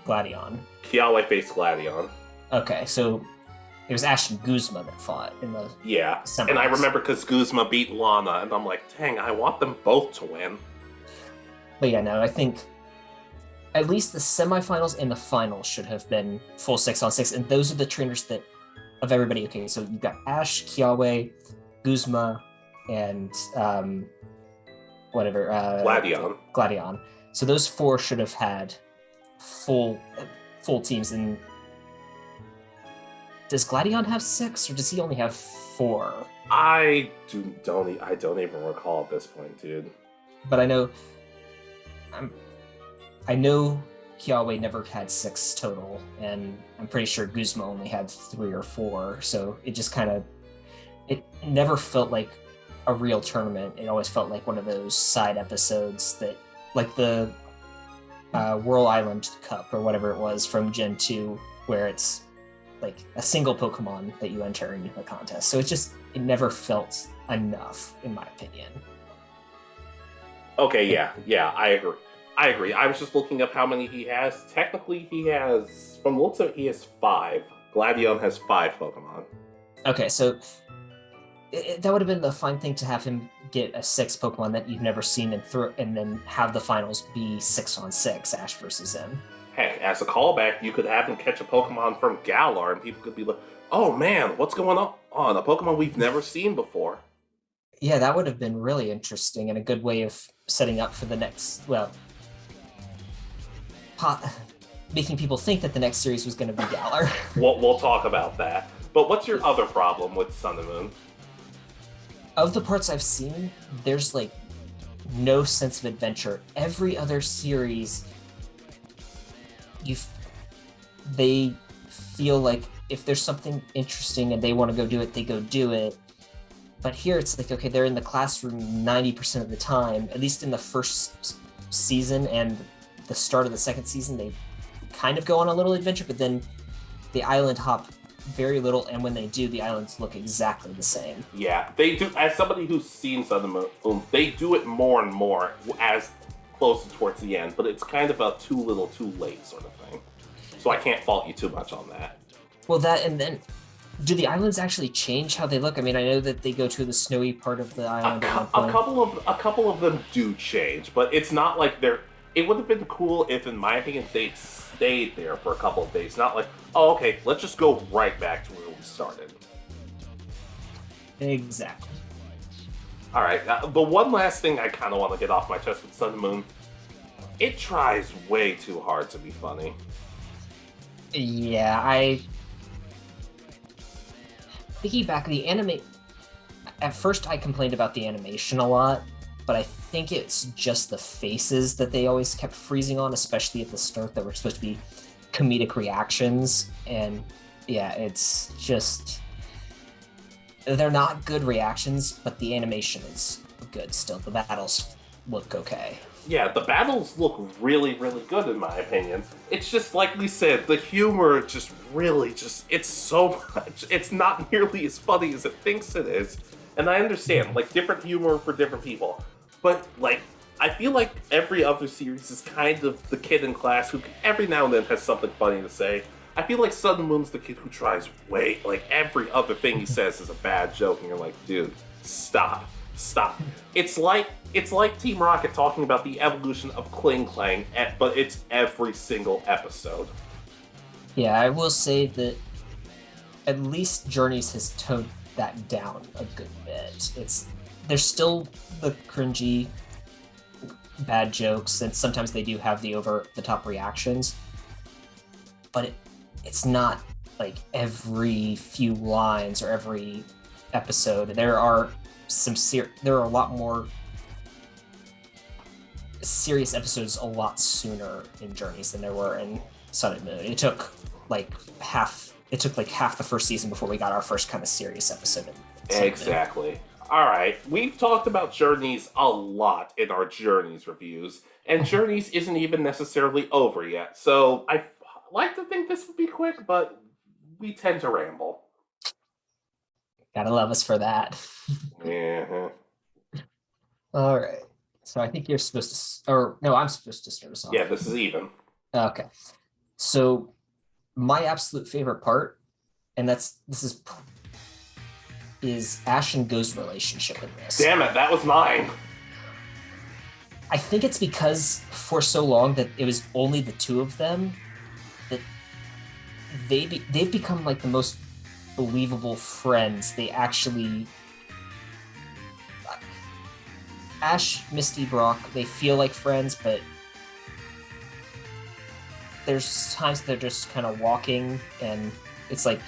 Gladion? Kiawe faced Gladion. Okay, so it was Ash and Guzma that fought in the semis. And I remember because Guzma beat Lana, and I'm like, dang, I want them both to win. But yeah, no, I think at least the semifinals and the finals should have been full 6-on-6, and those are the trainers that of everybody. Okay, so you've got Ash, Kiawe, Guzma, and Gladion. So those 4 should have had full teams. And does Gladion have 6, or does he only have 4? I don't even recall at this point, dude. But I know Kiawe never had 6 total, and I'm pretty sure Guzma only had 3 or 4. So it just it never felt like a real tournament. It always felt like one of those side episodes that, like the Whirl Island Cup or whatever it was from Gen 2, where it's like a single Pokemon that you enter into the contest. So it never felt enough, in my opinion. Okay, yeah, I agree. I was just looking up how many he has. Technically, he has, from the looks of it, he has 5. Gladion has 5 Pokemon. Okay, so that would have been the fine thing to have him get a 6 Pokemon that you've never seen and then have the finals be 6-on-6, Ash versus him. Heck, as a callback, you could have him catch a Pokemon from Galar, and people could be like, oh man, what's going on? A Pokemon we've never seen before. Yeah, that would have been really interesting and a good way of setting up for the next, making people think that the next series was going to be Galar. We'll talk about that. But what's your other problem with Sun and Moon? Of the parts I've seen, there's like no sense of adventure. Every other series, they feel like if there's something interesting and they want to go do it, they go do it. But here it's like, okay, they're in the classroom 90% of the time, at least in the first season and the start of the second season, they kind of go on a little adventure, but then the island hop very little, and when they do, the islands look exactly the same. Yeah, they do. As somebody who's seen Sun and Moon, they do it more and more as close towards the end, but it's kind of a too little, too late sort of thing. So I can't fault you too much on that. Well, that, and then do the islands actually change how they look? I mean, I know that they go to the snowy part of the island. A couple of them do change, but it's not like they're. It would have been cool if, in my opinion, they'd stayed there for a couple of days. Not like, oh, okay, let's just go right back to where we started. Exactly. All right, the one last thing I kind of want to get off my chest with Sun and Moon, it tries way too hard to be funny. Yeah, thinking back, the anime. At first, I complained about the animation a lot, but I think it's just the faces that they always kept freezing on, especially at the start, that were supposed to be comedic reactions, and yeah, it's just they're not good reactions, but the animation is good still. The battles look okay. Yeah, the battles look really, really good in my opinion. It's just like we said, the humor just really it's so much. It's not nearly as funny as it thinks it is. And I understand, like, different humor for different people. But, like, I feel like every other series is kind of the kid in class who every now and then has something funny to say. I feel like Sun and Moon's the kid who tries like, every other thing he says is a bad joke, and you're like, dude, stop. It's like Team Rocket talking about the evolution of Kling Klang, but it's every single episode. Yeah, I will say that at least Journeys has toned that down a good bit. There's still the cringy bad jokes, and sometimes they do have the over-the-top reactions, but it's not like every few lines or every episode. There are a lot more serious episodes a lot sooner in Journeys than there were in Sun and Moon. It took like half the first season before we got our first kind of serious episode. Exactly. All right, we've talked about Journeys a lot in our Journeys reviews, and Journeys isn't even necessarily over yet, so I like to think this would be quick, but we tend to ramble. Gotta love us for that. Yeah. All right. So I think you're supposed to, or no, I'm supposed to start us off. Yeah, this is even. Okay. So my absolute favorite part, and this is Ash and Go's relationship in this. Damn it, that was mine. I think it's because for so long that it was only the two of them that they've become like the most believable friends. They actually Ash, Misty, Brock, they feel like friends, but there's times they're just kind of walking, and it's like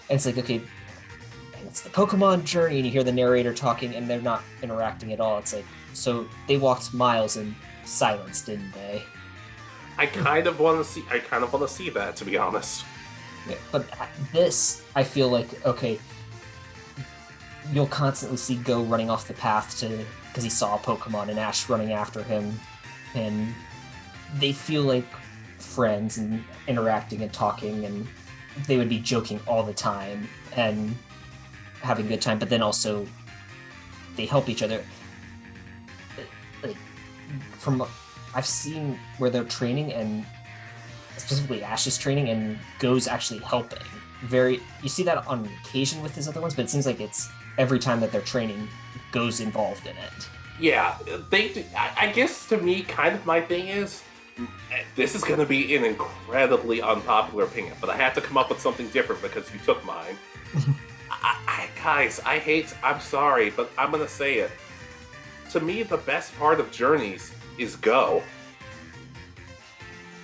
okay, and it's the Pokemon journey, and you hear the narrator talking, and they're not interacting at all. It's like, so they walked miles in silence, didn't they? I kind of want to see that, to be honest. Yeah, but this, I feel like, okay, you'll constantly see Go running off the path because he saw a Pokemon, and Ash running after him, and they feel like friends and interacting and talking, and they would be joking all the time and having a good time, but then also they help each other. Like, I've seen where they're training, and specifically Ash's training, and Go's actually helping. You see that on occasion with his other ones, but it seems like it's every time that they're training, Go's involved in it. Yeah, they do. I guess to me, kind of my thing is, this is going to be an incredibly unpopular opinion, but I had to come up with something different because you took mine. Guys, I'm sorry, but I'm going to say it. To me, the best part of Journeys is Go.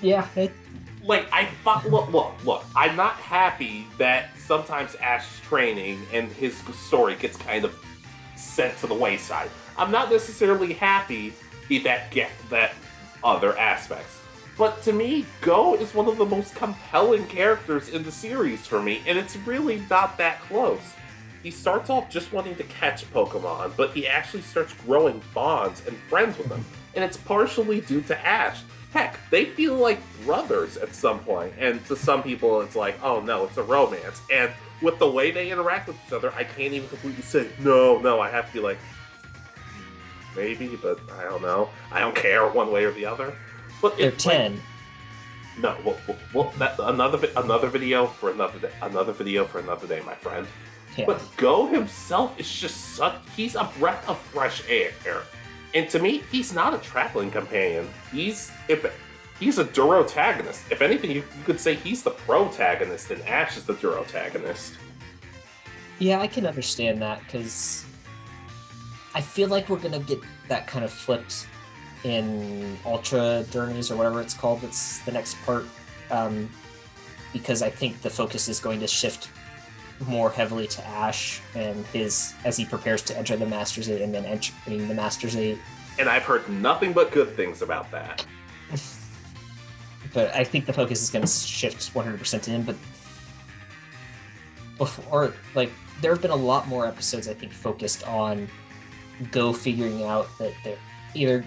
Yeah. Look, I'm not happy that sometimes Ash's training and his story gets kind of sent to the wayside. I'm not necessarily happy that other aspects. But to me, Go is one of the most compelling characters in the series for me, and it's really not that close. He starts off just wanting to catch Pokemon, but he actually starts growing bonds and friends with them, and it's partially due to Ash. Heck, they feel like brothers at some point, and to some people it's like, oh no, it's a romance. And with the way they interact with each other, I can't even completely say, no, I have to be like, maybe, but I don't know. I don't care one way or the other. But they're 10. No, another video for another day. Another video for another day, my friend. Yeah. But Go himself is just he's a breath of fresh air. And to me, he's not a traveling companion. He's a durotagonist. If anything, you could say he's the protagonist and Ash is the durotagonist. Yeah, I can understand that, because I feel like we're going to get that kind of flipped in Ultra Journeys or whatever it's called. It's the next part, because I think the focus is going to shift more heavily to Ash and as he prepares to enter the Masters 8 and then entering the Masters 8. And I've heard nothing but good things about that. but I think the focus is going to shift 100% to him. But before, like, there have been a lot more episodes, I think, focused on Go figuring out that they're either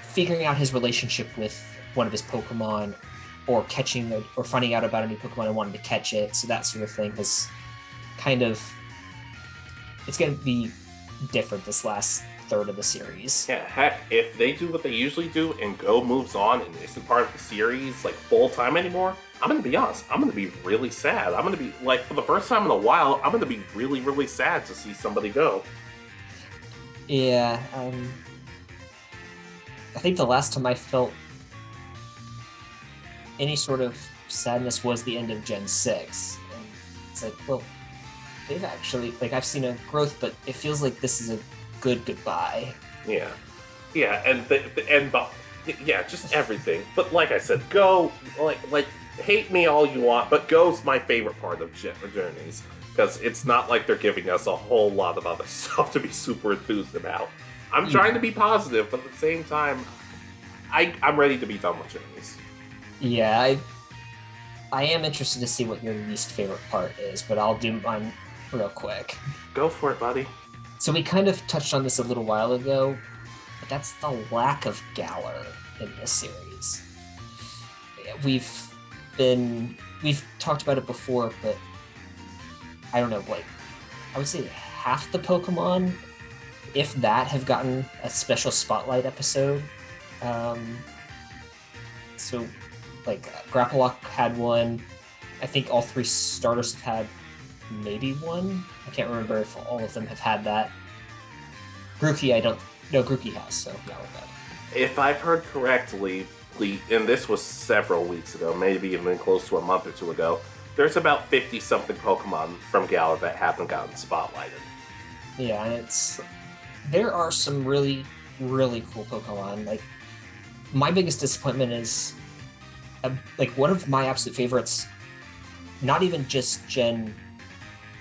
figuring out his relationship with one of his Pokemon, or or finding out about a new Pokemon and wanting to catch it. So that sort of thing has kind of, it's going to be different this last third of the series. Yeah, heck, if they do what they usually do and Go moves on and isn't part of the series like full time anymore, I'm gonna be honest, I'm gonna be really sad. I'm gonna be like, for the first time in a while, I'm gonna be really, really sad to see somebody go. Yeah, I think the last time I felt any sort of sadness was the end of Gen 6. And it's like, well, they've actually, like, I've seen a growth, but it feels like this is a good goodbye. Yeah. Yeah, yeah, just everything. But like I said, Go, like, hate me all you want, but Go's my favorite part of Journeys. Because it's not like they're giving us a whole lot of other stuff to be super enthused about. I'm trying to be positive, but at the same time, I'm ready to be done with Journeys. Yeah, I am interested to see what your least favorite part is, but I'll do mine real quick. Go for it, buddy. So we kind of touched on this a little while ago, but that's the lack of Galar in this series. We've talked about it before, but I don't know, like, I would say half the Pokemon, if that, have gotten a special spotlight episode. So, like, Grapplock had one. I think all 3 starters have had maybe one. I can't remember if all of them have had that. Grookey, Grookey has, so yeah, we're good. If I've heard correctly, and this was several weeks ago, maybe even close to a month or two ago, there's about 50-something Pokemon from Galar that haven't gotten spotlighted. Yeah, and there are some really, really cool Pokemon. Like, my biggest disappointment is, like, one of my absolute favorites, not even just Gen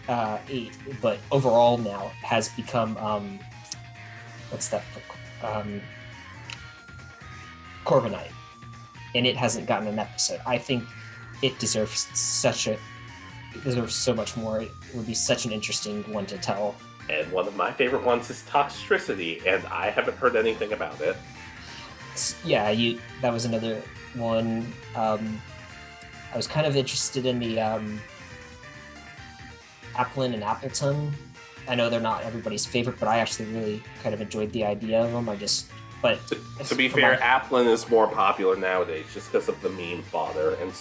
8, but overall now, has become, what's that? Corviknight. And it hasn't gotten an episode. I think it deserves so much more. It would be such an interesting one to tell. And one of my favorite ones is Toxtricity, and I haven't heard anything about it. Yeah, that was another one. I was kind of interested in the Applin and Appleton. I know they're not everybody's favorite, but I actually really kind of enjoyed the idea of them. To be fair, Applin is more popular nowadays just because of the meme fodder and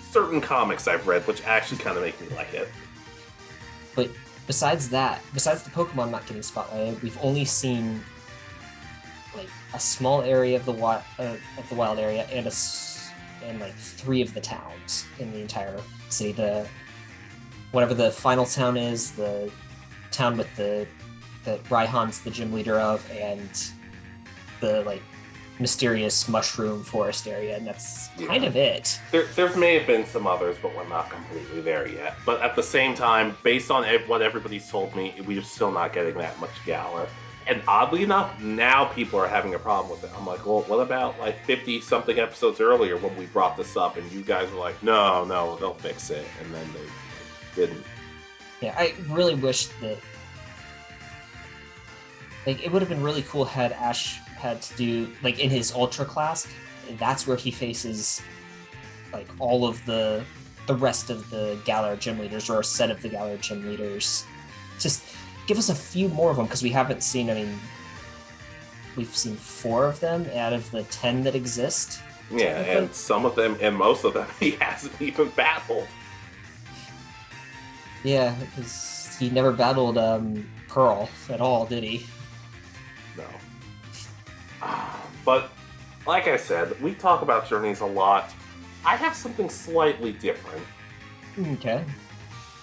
certain comics I've read, which actually kind of make me like it. But besides the Pokemon not getting spotlighted, we've only seen like a small area of the wild area and like 3 of the towns in the entire city. Whatever the final town is, the town with that Raihan's the gym leader of, and the like mysterious mushroom forest area, and that's kind of it. There may have been some others, but we're not completely there yet. But at the same time, based on what everybody's told me, we're still not getting that much Galar. And oddly enough, now people are having a problem with it. I'm like, well, what about like 50-something episodes earlier when we brought this up and you guys were like, no, they'll fix it. And then they didn't. Yeah, I really wish that, like, it would have been really cool had Ash had to do, like, in his Ultra class, that's where he faces, like, all of the rest of the Galar gym leaders, or a set of the Galar gym leaders. Just give us a few more of them, because we haven't seen, we've seen 4 of them out of the 10 that exist. Yeah, and some of them, and most of them, he hasn't even battled. Yeah, because he never battled Pearl at all, did he? No. But, like I said, we talk about Journeys a lot. I have something slightly different. Okay.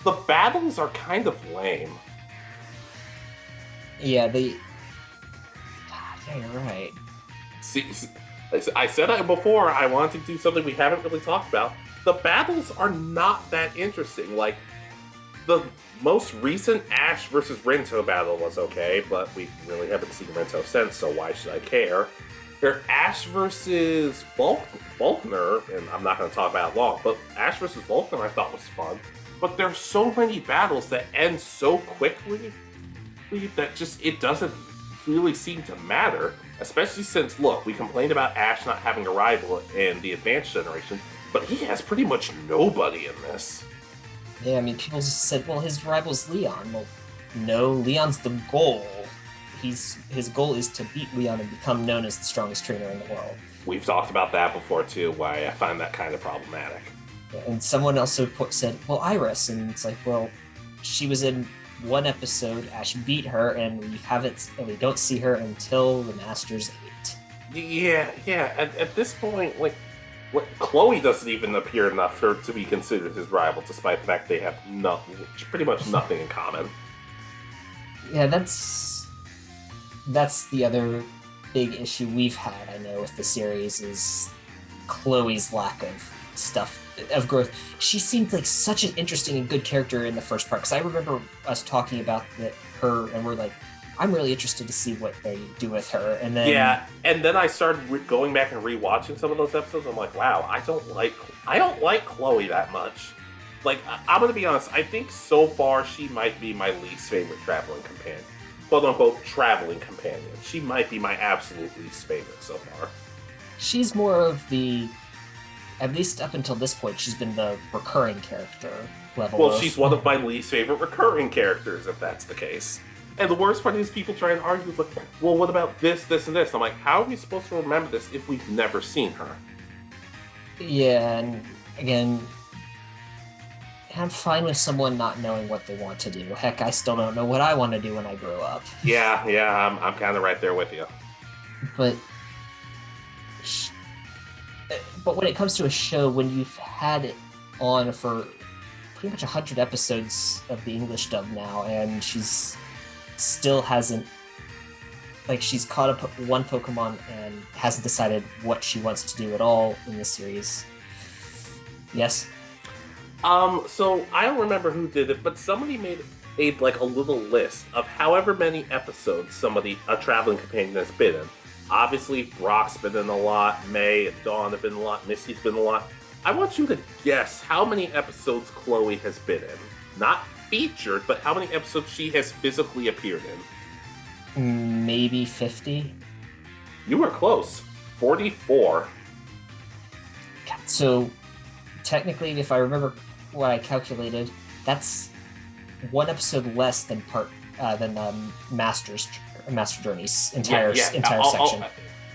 The battles are kind of lame. Yeah, God, yeah, you're right. See, I said it before, I wanted to do something we haven't really talked about. The battles are not that interesting. Like, the most recent Ash versus Rinto battle was okay, but we really haven't seen Rinto since, so why should I care? They're Ash versus Faulkner, and I'm not going to talk about it long, but Ash versus Faulkner I thought was fun. But there's so many battles that end so quickly that just it doesn't really seem to matter. Especially since, look, we complained about Ash not having a rival in the Advanced generation, but he has pretty much nobody in this. Yeah, I mean, people just said, well, his rival's Leon. Well, no, Leon's the goal. His goal is to beat Leon and become known as the strongest trainer in the world. We've talked about that before too, why I find that kind of problematic. And someone also said, well, Iris, and it's like, well, she was in one episode, Ash beat her, and we don't see her until the Masters 8. Yeah. At this point, like, Chloe doesn't even appear enough to be considered his rival, despite the fact they have pretty much nothing in common. Yeah, that's the other big issue we've had, I know, with the series is Chloe's lack of growth. She seemed like such an interesting and good character in the first part, because I remember us talking about her, and we're like, I'm really interested to see what they do with her. And then I started going back and rewatching some of those episodes. I'm like, wow, I don't like Chloe that much. Like, I'm gonna be honest, I think so far she might be my least favorite traveling companion. Quote unquote traveling companion. She might be my absolute least favorite so far. She's more of the, at least up until this point, she's been the recurring character level. Well, she's one of my least favorite recurring characters, if that's the case. And the worst part is people try and argue, like, well, what about this, this, and this? I'm like, how are we supposed to remember this if we've never seen her? Yeah, and again, I'm fine with someone not knowing what they want to do. Heck, I still don't know what I want to do when I grow up. Yeah, I'm kind of right there with you. But when it comes to a show, when you've had it on for pretty much 100 episodes of the English dub now, and she's still hasn't, like, she's caught up one Pokemon and hasn't decided what she wants to do at all in the series. Yes? So I don't remember who did it, but somebody made like a little list of however many episodes a traveling companion has been in. Obviously, Brock's been in a lot, May and Dawn have been in a lot, Missy's been in a lot. I want you to guess how many episodes Chloe has been in. Not featured, but how many episodes she has physically appeared in. Maybe 50? You were close. 44. So, technically, if I remember what I calculated, that's one episode less than Master Journey's entire section.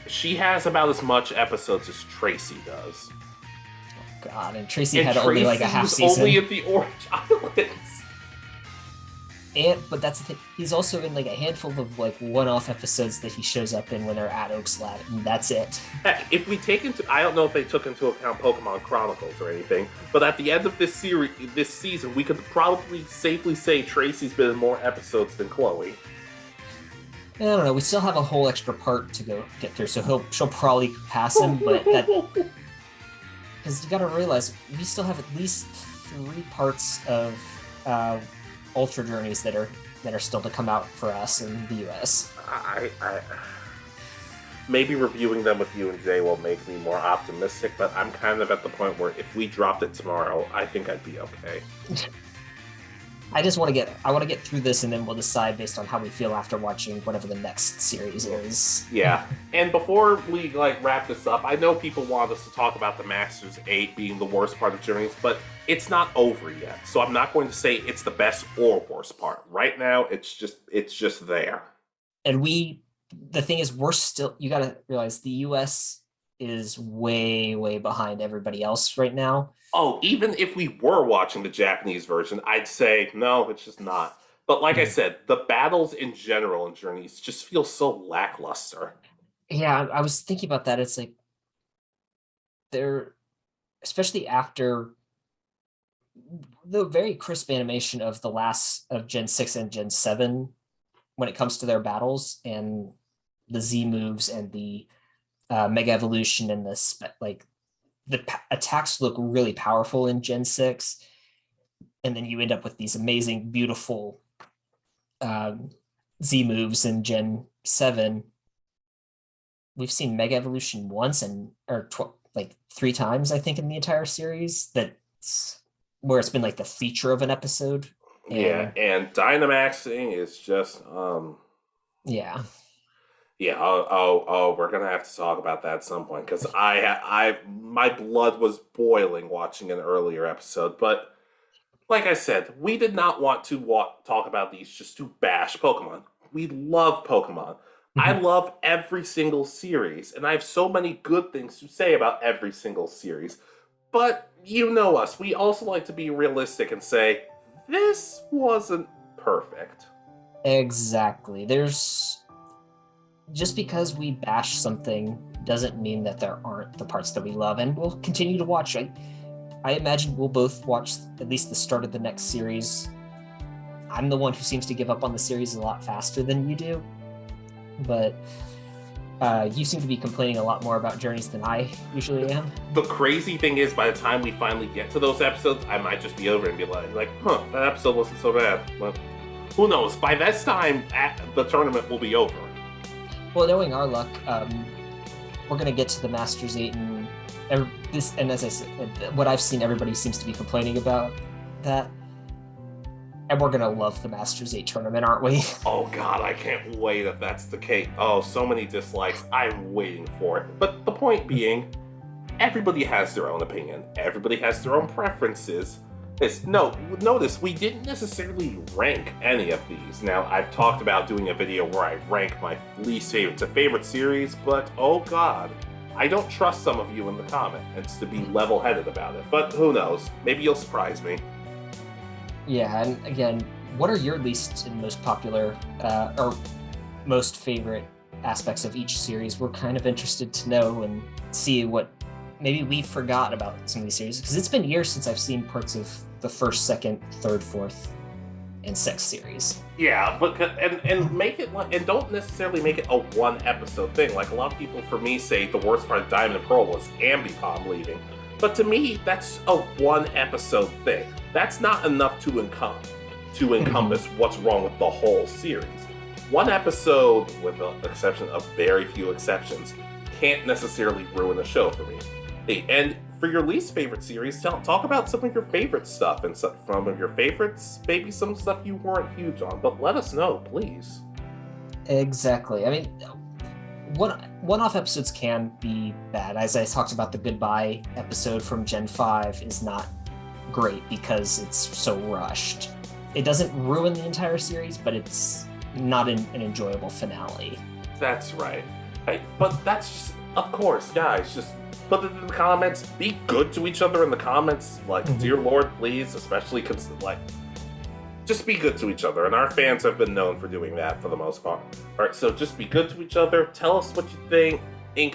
She has about as much episodes as Tracy does. Oh God, and Tracy had only like a half season. Only at the Orange Islands. But that's the thing. He's also in like a handful of like one-off episodes that he shows up in when they're at Oak's Lab, and that's it. Heck, if we I don't know if they took into account Pokemon Chronicles or anything, but at the end of this season, we could probably safely say Tracy's been in more episodes than Chloe. I don't know. We still have a whole extra part to get through, so she'll probably pass him. But because you got to realize we still have at least 3 parts of Ultra Journeys that are still to come out for us in the US. I maybe reviewing them with you and Jay will make me more optimistic, but I'm kind of at the point where if we dropped it tomorrow, I think I'd be okay. I want to get through this, and then we'll decide based on how we feel after watching whatever the next series is. Yeah, and before we wrap this up, I know people want us to talk about the Masters 8 being the worst part of Journeys, but it's not over yet. So I'm not going to say it's the best or worst part. Right now, it's just there. And the thing is, you got to realize the US is way, way behind everybody else right now. Oh, even if we were watching the Japanese version, I'd say, no, it's just not. But like I said, the battles in general in Journeys just feel so lackluster. Yeah, I was thinking about that. It's like, they're, especially after the very crisp animation of Gen 6 and Gen 7, when it comes to their battles and the Z moves and the Mega Evolution and the attacks look really powerful in Gen 6, and then you end up with these amazing, beautiful Z moves in Gen 7. we've seen Mega Evolution once like 3 times, I think, in the entire series. That's where it's been like the feature of an episode. Yeah, and Dynamaxing is just yeah. Yeah, we're gonna have to talk about that at some point because my blood was boiling watching an earlier episode. But like I said, we did not want to talk about these just to bash Pokemon. We love Pokemon. I love every single series, and I have so many good things to say about every single series. But you know us, we also like to be realistic and say this wasn't perfect. Exactly. Just because we bash something doesn't mean that there aren't the parts that we love, and we'll continue to watch. I imagine we'll both watch at least the start of the next series. I'm the one who seems to give up on the series a lot faster than you do, but you seem to be complaining a lot more about Journeys than I usually am. The crazy thing is, by the time we finally get to those episodes, I might just be over and be like, that episode wasn't so bad. But who knows? By this time, the tournament will be over. Well, knowing our luck, we're gonna get to the Masters 8, and as I said, what I've seen, everybody seems to be complaining about that, and we're gonna love the Masters 8 tournament, aren't we? Oh God, I can't wait if that's the case. Oh, so many dislikes. I'm waiting for it. But the point being, everybody has their own opinion. Everybody has their own preferences. Notice we didn't necessarily rank any of these. Now, I've talked about doing a video where I rank my least favorite to favorite series, but oh God, I don't trust some of you in the comments to be level-headed about it. But who knows? Maybe you'll surprise me. Yeah, and again, what are your least and most popular or most favorite aspects of each series? We're kind of interested to know and see what maybe we forgot about some of these series, because it's been years since I've seen parts of the first, second, third, fourth, and sixth series. Yeah, but and make it and don't necessarily make it a one episode thing. Like a lot of people, for me, say the worst part of Diamond and Pearl was Ambipom leaving, but to me, that's a one episode thing. That's not enough to encompass what's wrong with the whole series. One episode, with the exception of very few exceptions, can't necessarily ruin a show for me. And for your least favorite series, talk about some of your favorite stuff and some of your favorites, maybe some stuff you weren't huge on, but let us know, please. Exactly. I mean, one-off episodes can be bad. As I talked about, the Goodbye episode from Gen 5 is not great because it's so rushed. It doesn't ruin the entire series, but it's not an enjoyable finale. That's right. But that's just, of course, guys, just put it in the comments. Be good to each other in the comments. Like, dear Lord, please, especially just be good to each other. And our fans have been known for doing that for the most part. All right, so just be good to each other. Tell us what you think.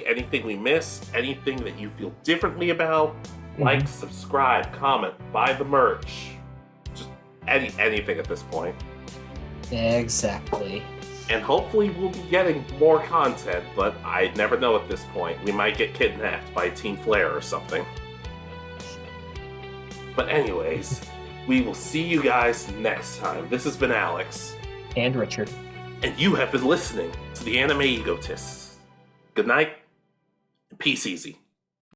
Anything we missed, anything that you feel differently about. Like, subscribe, comment, buy the merch. Just anything at this point. Exactly. And hopefully we'll be getting more content, but I never know at this point. We might get kidnapped by Team Flare or something. But anyways, we will see you guys next time. This has been Alex. And Richard. And you have been listening to the Anime Egotists. Good night, and peace easy.